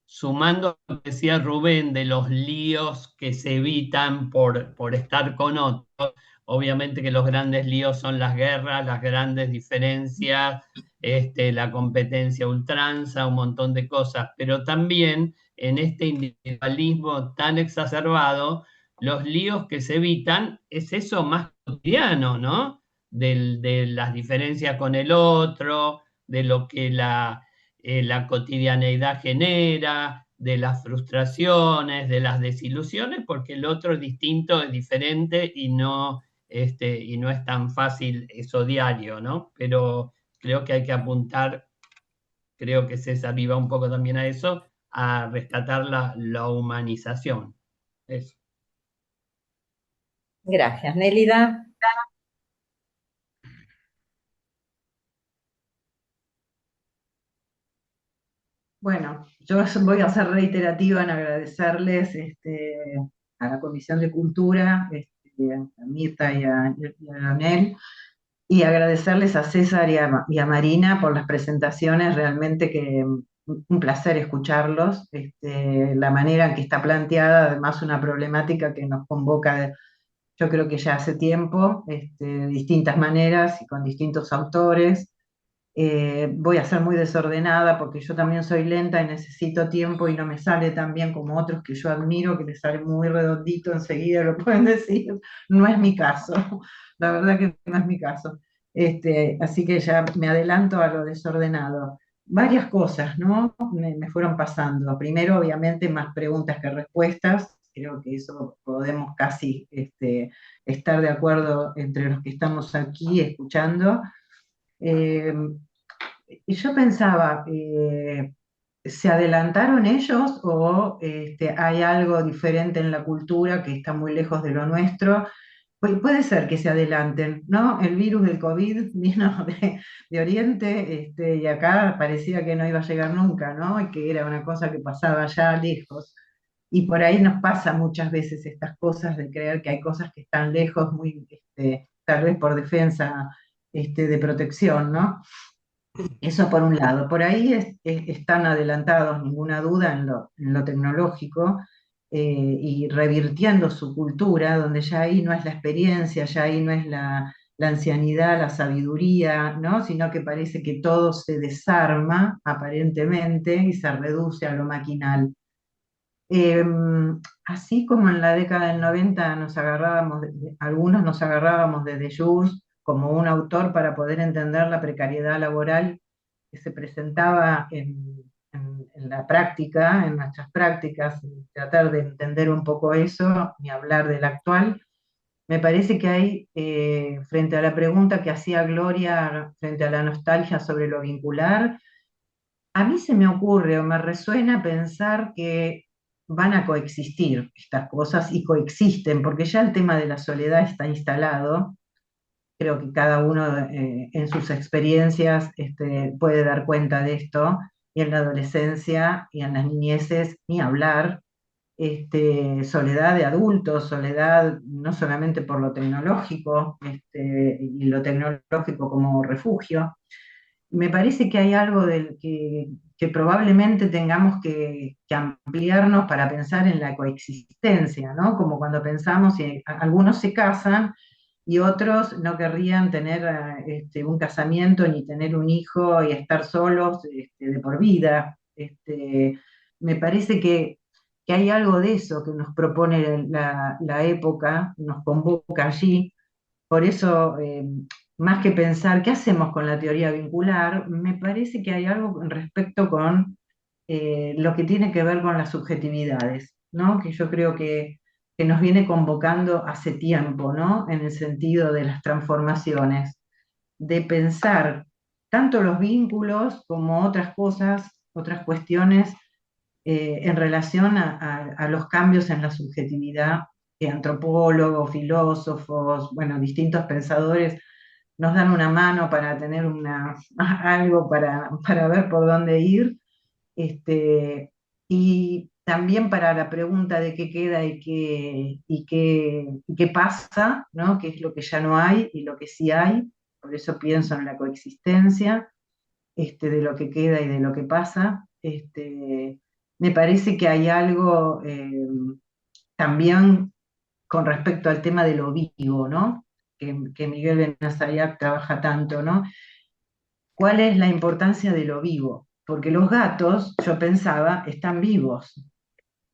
Sumando a lo que decía Rubén de los líos que se evitan por estar con otros, obviamente que los grandes líos son las guerras, las grandes diferencias, la competencia a ultranza, un montón de cosas, pero también en este individualismo tan exacerbado, los líos que se evitan es eso más cotidiano, ¿no? De las diferencias con el otro, de lo que la cotidianeidad genera, de las frustraciones, de las desilusiones, porque el otro es distinto, es diferente y no es tan fácil eso diario, ¿no? Pero creo que hay que apuntar, creo que César iba un poco también a eso, a rescatar la humanización. Eso. Gracias, Nélida. Bueno, yo voy a ser reiterativa en agradecerles a la Comisión de Cultura, a Mirta y a Daniel, y agradecerles a César y a Marina por las presentaciones, realmente que un placer escucharlos, la manera en que está planteada, además una problemática que nos convoca, yo creo que ya hace tiempo, de distintas maneras y con distintos autores. Voy a ser muy desordenada porque yo también soy lenta y necesito tiempo y no me sale tan bien como otros que yo admiro, que les sale muy redondito, enseguida lo pueden decir. No es mi caso, la verdad que no es mi caso. Así que ya me adelanto a lo desordenado. Varias cosas, ¿no? Me fueron pasando. Primero, obviamente, más preguntas que respuestas. Creo que eso podemos casi estar de acuerdo entre los que estamos aquí escuchando. Y yo pensaba, ¿se adelantaron ellos o hay algo diferente en la cultura que está muy lejos de lo nuestro? Puede ser que se adelanten, ¿no? El virus del COVID vino de Oriente, y acá parecía que no iba a llegar nunca, ¿no? Y que era una cosa que pasaba allá lejos. Y por ahí nos pasa muchas veces estas cosas de creer que hay cosas que están lejos, muy, tal vez por defensa, de protección, ¿no? Eso por un lado. Por ahí están adelantados, ninguna duda, en lo tecnológico, y revirtiendo su cultura, donde ya ahí no es la experiencia, ya ahí no es la ancianidad, la sabiduría, ¿no? Sino que parece que todo se desarma aparentemente y se reduce a lo maquinal. Eh, Así como en la década del 90 algunos nos agarrábamos de Deleuze como un autor para poder entender la precariedad laboral que se presentaba en la práctica, en nuestras prácticas, y tratar de entender un poco eso, ni hablar del actual. Me parece que hay, frente a la pregunta que hacía Gloria, frente a la nostalgia sobre lo vincular, a mí se me ocurre o me resuena pensar que van a coexistir estas cosas y coexisten, porque ya el tema de la soledad está instalado. Creo que cada uno en sus experiencias puede dar cuenta de esto, y en la adolescencia y en las niñeces, ni hablar. Soledad de adultos, soledad no solamente por lo tecnológico, y lo tecnológico como refugio. Me parece que hay algo que probablemente tengamos que ampliarnos para pensar en la coexistencia, ¿no? Como cuando pensamos, algunos se casan y otros no querrían tener un casamiento ni tener un hijo y estar solos de por vida. Me parece que hay algo de eso que nos propone la época, nos convoca allí. Por eso más que pensar qué hacemos con la teoría vincular, me parece que hay algo respecto con lo que tiene que ver con las subjetividades, ¿no? Que yo creo que nos viene convocando hace tiempo, ¿no? En el sentido de las transformaciones, de pensar tanto los vínculos como otras cosas, otras cuestiones en relación a los cambios en la subjetividad que antropólogos, filósofos, bueno, distintos pensadores nos dan una mano para tener algo para ver por dónde ir, y también para la pregunta de qué queda y qué pasa, ¿no? Qué es lo que ya no hay y lo que sí hay, por eso pienso en la coexistencia, de lo que queda y de lo que pasa. Me parece que hay algo también con respecto al tema de lo vivo, ¿no? Que Miguel Benazayac trabaja tanto, ¿no? ¿Cuál es la importancia de lo vivo? Porque los gatos, yo pensaba, están vivos,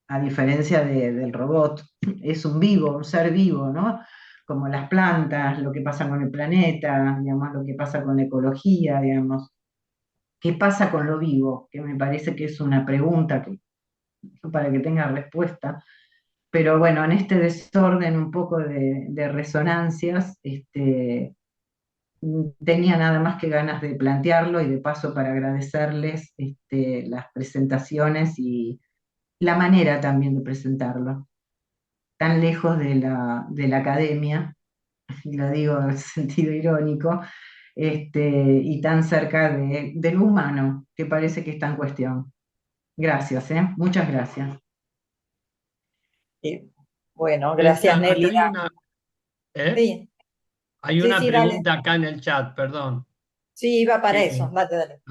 a diferencia del robot. Es un vivo, un ser vivo, ¿no? Como las plantas, lo que pasa con el planeta, digamos, lo que pasa con la ecología, digamos. ¿Qué pasa con lo vivo? Que me parece que es una pregunta para que tenga respuesta. Pero bueno, en este desorden un poco de resonancias, tenía nada más que ganas de plantearlo y de paso para agradecerles las presentaciones y la manera también de presentarlo, tan lejos de la academia, y lo digo en sentido irónico, y tan cerca de lo humano, que parece que está en cuestión. Gracias, muchas gracias. Bueno, gracias, Acá Nelly. hay una, Sí, hay sí, una sí, dale. pregunta acá en el chat, perdón. Sí, iba para Eh, eso, dale.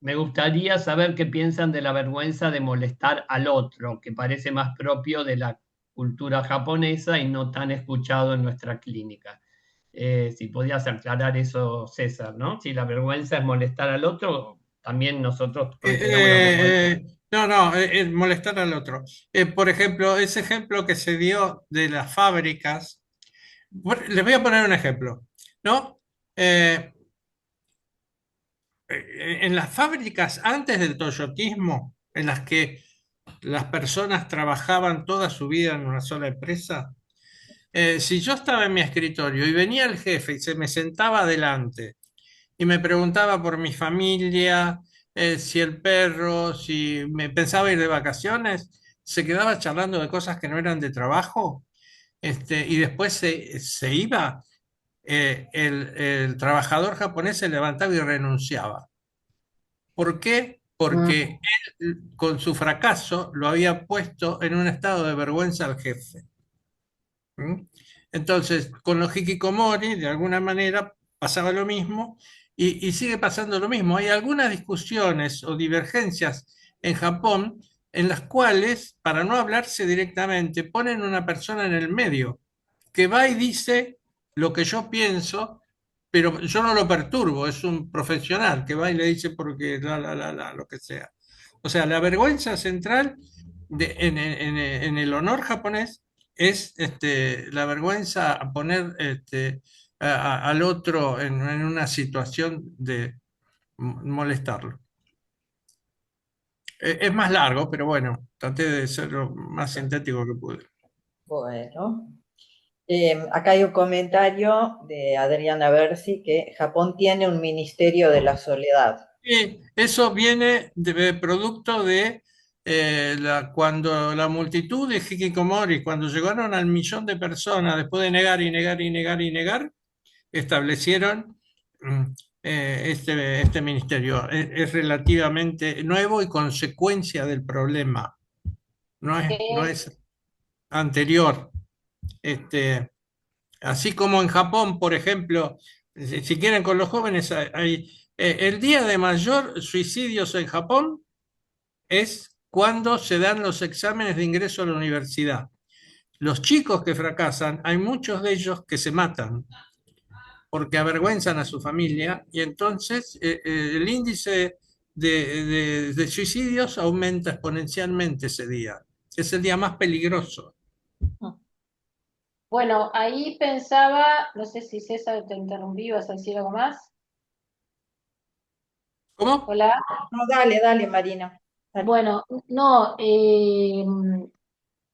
Me gustaría saber qué piensan de la vergüenza de molestar al otro, que parece más propio de la cultura japonesa y no tan escuchado en nuestra clínica. Si podías aclarar eso, César, ¿no? Si la vergüenza es molestar al otro, también nosotros consideramos la vergüenza. No, molestar al otro. Por ejemplo, ese ejemplo que se dio de las fábricas, les voy a poner un ejemplo, ¿no? En las fábricas antes del toyotismo, en las que las personas trabajaban toda su vida en una sola empresa, si yo estaba en mi escritorio y venía el jefe y se me sentaba adelante y me preguntaba por mi familia, si el perro, si me pensaba ir de vacaciones, se quedaba charlando de cosas que no eran de trabajo, y después se iba, el trabajador japonés se levantaba y renunciaba. ¿Por qué? Porque él, con su fracaso, lo había puesto en un estado de vergüenza al jefe. ¿Mm? Entonces, con los hikikomori, de alguna manera, pasaba lo mismo y sigue pasando lo mismo. Hay algunas discusiones o divergencias en Japón en las cuales, para no hablarse directamente, ponen una persona en el medio que va y dice lo que yo pienso, pero yo no lo perturbo, es un profesional que va y le dice porque lo que sea. O sea, la vergüenza central en el honor japonés es la vergüenza a poner al otro en una situación de molestarlo. Es más largo, pero bueno, traté de ser lo más sintético que pude. Bueno, acá hay un comentario de Adriana Bersi que Japón tiene un ministerio de la soledad. Y eso viene de producto de cuando la multitud de hikikomori, cuando llegaron al 1.000.000 de personas, después de negar y negar y negar y negar, establecieron este ministerio. Es relativamente nuevo y consecuencia del problema. No es anterior. Así como en Japón, por ejemplo, si quieren con los jóvenes, el día de mayor suicidios en Japón es cuando se dan los exámenes de ingreso a la universidad. Los chicos que fracasan, hay muchos de ellos que se matan porque avergüenzan a su familia y entonces el índice de suicidios aumenta exponencialmente ese día. Es el día más peligroso. Bueno, ahí pensaba, no sé si César te interrumpí, ¿vas a decir algo más? ¿Cómo? Hola. No, dale, dale, Marina. Dale. Bueno, no,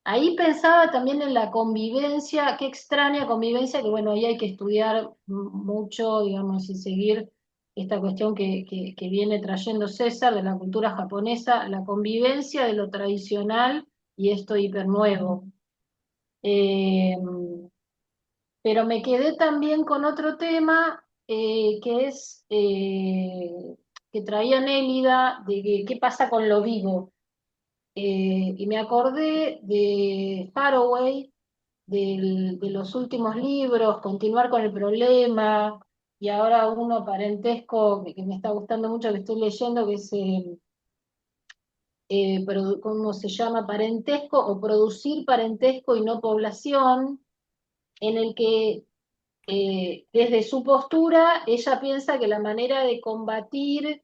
ahí pensaba también en la convivencia, qué extraña convivencia, que bueno, ahí hay que estudiar mucho, digamos, y seguir esta cuestión que viene trayendo César de la cultura japonesa, la convivencia de lo tradicional y esto hipernuevo. Eh, pero me quedé también con otro tema que es que traía Nélida, de qué pasa con lo vivo. Y me acordé de Haraway, de los últimos libros, Continuar con el problema, y ahora uno parentesco que me está gustando mucho, que estoy leyendo, que es, ¿cómo se llama? Parentesco o Producir parentesco y no población, en el que desde su postura, ella piensa que la manera de combatir,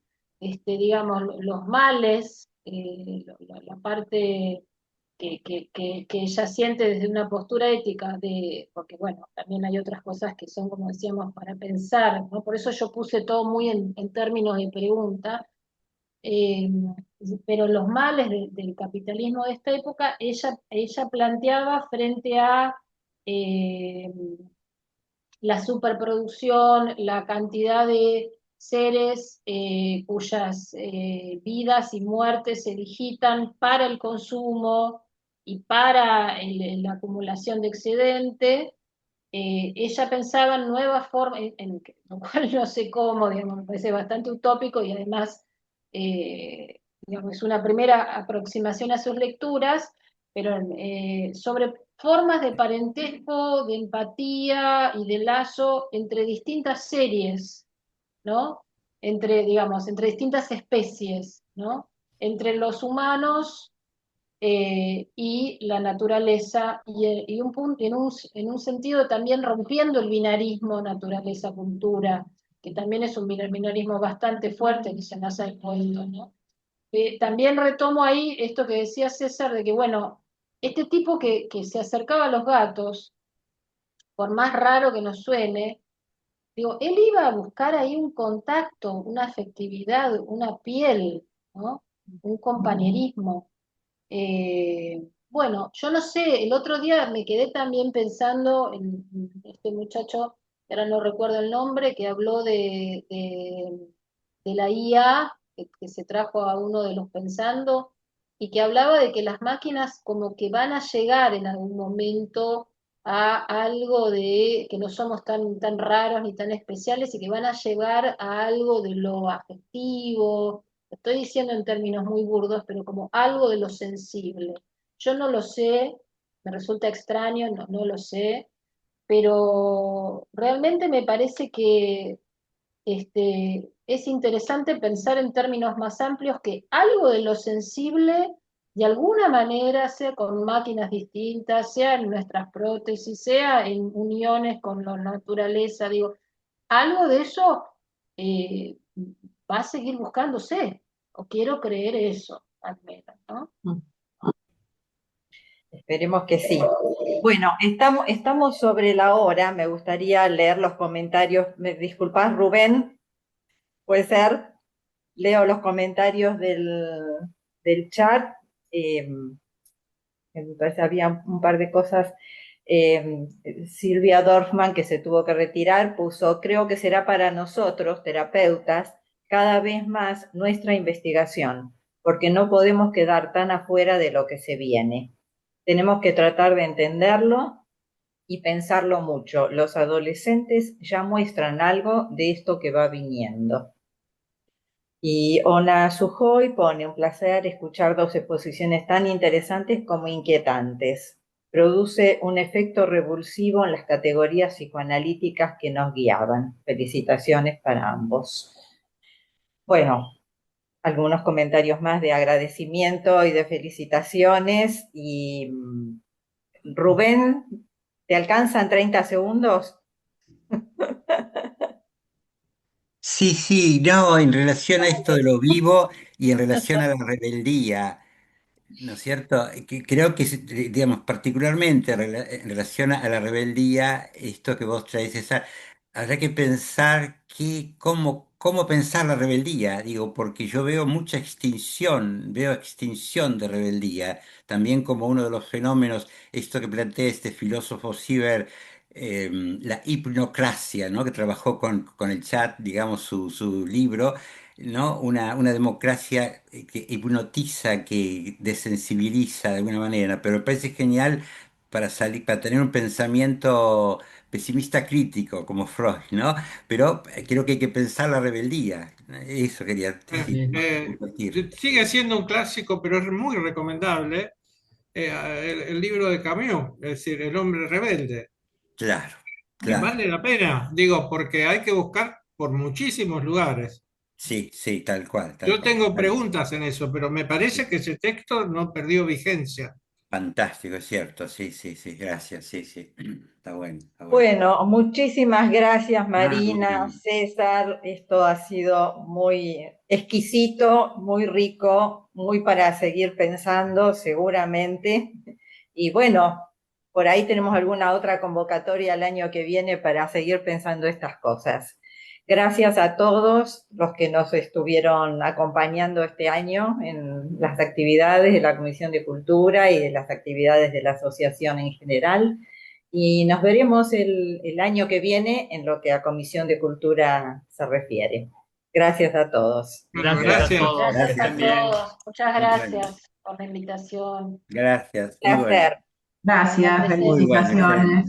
digamos, los males, la parte que ella siente desde una postura ética, porque bueno, también hay otras cosas que son, como decíamos, para pensar, ¿no? Por eso yo puse todo muy en términos de pregunta, eh, pero los males del capitalismo de esta época, ella planteaba frente a eh, la superproducción, la cantidad de seres cuyas vidas y muertes se digitan para el consumo y para la acumulación de excedente. Ella pensaba en nuevas formas, lo cual no sé cómo, digamos, me parece bastante utópico y además digamos, es una primera aproximación a sus lecturas, pero sobre formas de parentesco, de empatía y de lazo entre distintas series, ¿no? Entre, digamos, entre distintas especies, ¿no? Entre los humanos y la naturaleza, y un punto, en un sentido también rompiendo el binarismo naturaleza-cultura, que también es un binarismo bastante fuerte que se nos ha impuesto, ¿no? También retomo ahí esto que decía César, de que, bueno, este tipo que se acercaba a los gatos, por más raro que nos suene, digo, él iba a buscar ahí un contacto, una afectividad, una piel, ¿no? Un compañerismo. Bueno, yo no sé, el otro día me quedé también pensando en este muchacho, que ahora no recuerdo el nombre, que habló de la IA, que se trajo a uno de los pensando, y que hablaba de que las máquinas como que van a llegar en algún momento a algo de que no somos tan raros ni tan especiales y que van a llegar a algo de lo afectivo, estoy diciendo en términos muy burdos, pero como algo de lo sensible. Yo no lo sé, me resulta extraño, no lo sé, pero realmente me parece que es interesante pensar en términos más amplios que algo de lo sensible, de alguna manera, sea con máquinas distintas, sea en nuestras prótesis, sea en uniones con la naturaleza, digo, algo de eso eh, va a seguir buscándose, o quiero creer eso, al menos, ¿no? Esperemos que sí. Bueno, estamos sobre la hora. Me gustaría leer los comentarios. ¿Me disculpas, Rubén? ¿Puede ser? Leo los comentarios del chat. Eh, entonces había un par de cosas. Silvia Dorfman, que se tuvo que retirar, puso, creo que será para nosotros, terapeutas, cada vez más nuestra investigación, porque no podemos quedar tan afuera de lo que se viene. Tenemos que tratar de entenderlo y pensarlo mucho. Los adolescentes ya muestran algo de esto que va viniendo. Y Ona Sujoy pone un placer escuchar dos exposiciones tan interesantes como inquietantes. Produce un efecto revulsivo en las categorías psicoanalíticas que nos guiaban. Felicitaciones para ambos. Bueno, algunos comentarios más de agradecimiento y de felicitaciones. Y Rubén, ¿te alcanzan 30 segundos? Sí, sí, no, en relación a esto de lo vivo y en relación a la rebeldía. ¿no es cierto? Creo que, digamos, particularmente en relación a la rebeldía, esto que vos traes, César, habrá que pensar cómo pensar la rebeldía, digo, porque yo veo extinción de rebeldía, también como uno de los fenómenos, esto que plantea este filósofo Sieber, la hipnocracia, ¿no? Que trabajó con el chat, digamos, su libro, ¿no? Una democracia que hipnotiza, que desensibiliza de alguna manera, pero me parece genial para tener un pensamiento pesimista crítico, como Freud, ¿no? Pero creo que hay que pensar la rebeldía. Eso quería decir, ¿no? Compartir. Sigue siendo un clásico, pero es muy recomendable el libro de Camus, es decir, El hombre rebelde. Claro, Y claro. vale la pena, digo, porque hay que buscar por muchísimos lugares. Sí, sí, tal cual, tal Yo cual. tengo preguntas en eso, pero me parece que ese texto no perdió vigencia. Fantástico, es cierto, sí, sí, sí, gracias, sí, sí. Está bueno, está bueno. Bueno, muchísimas gracias Ah, Marina, César. Esto ha sido muy exquisito, muy rico, muy para seguir pensando seguramente. Y bueno, por ahí tenemos alguna otra convocatoria el año que viene para seguir pensando estas cosas. Gracias a todos los que nos estuvieron acompañando este año en las actividades de la Comisión de Cultura y de las actividades de la asociación en general. Y nos veremos el año que viene en lo que a Comisión de Cultura se refiere. Gracias a todos. Gracias a todos, que Gracias a estén bien. todos. Muchas Bueno, gracias por la invitación. gracias, muy bueno. Placer. Gracias, Igualmente, Muy bueno, felicitaciones. excelente.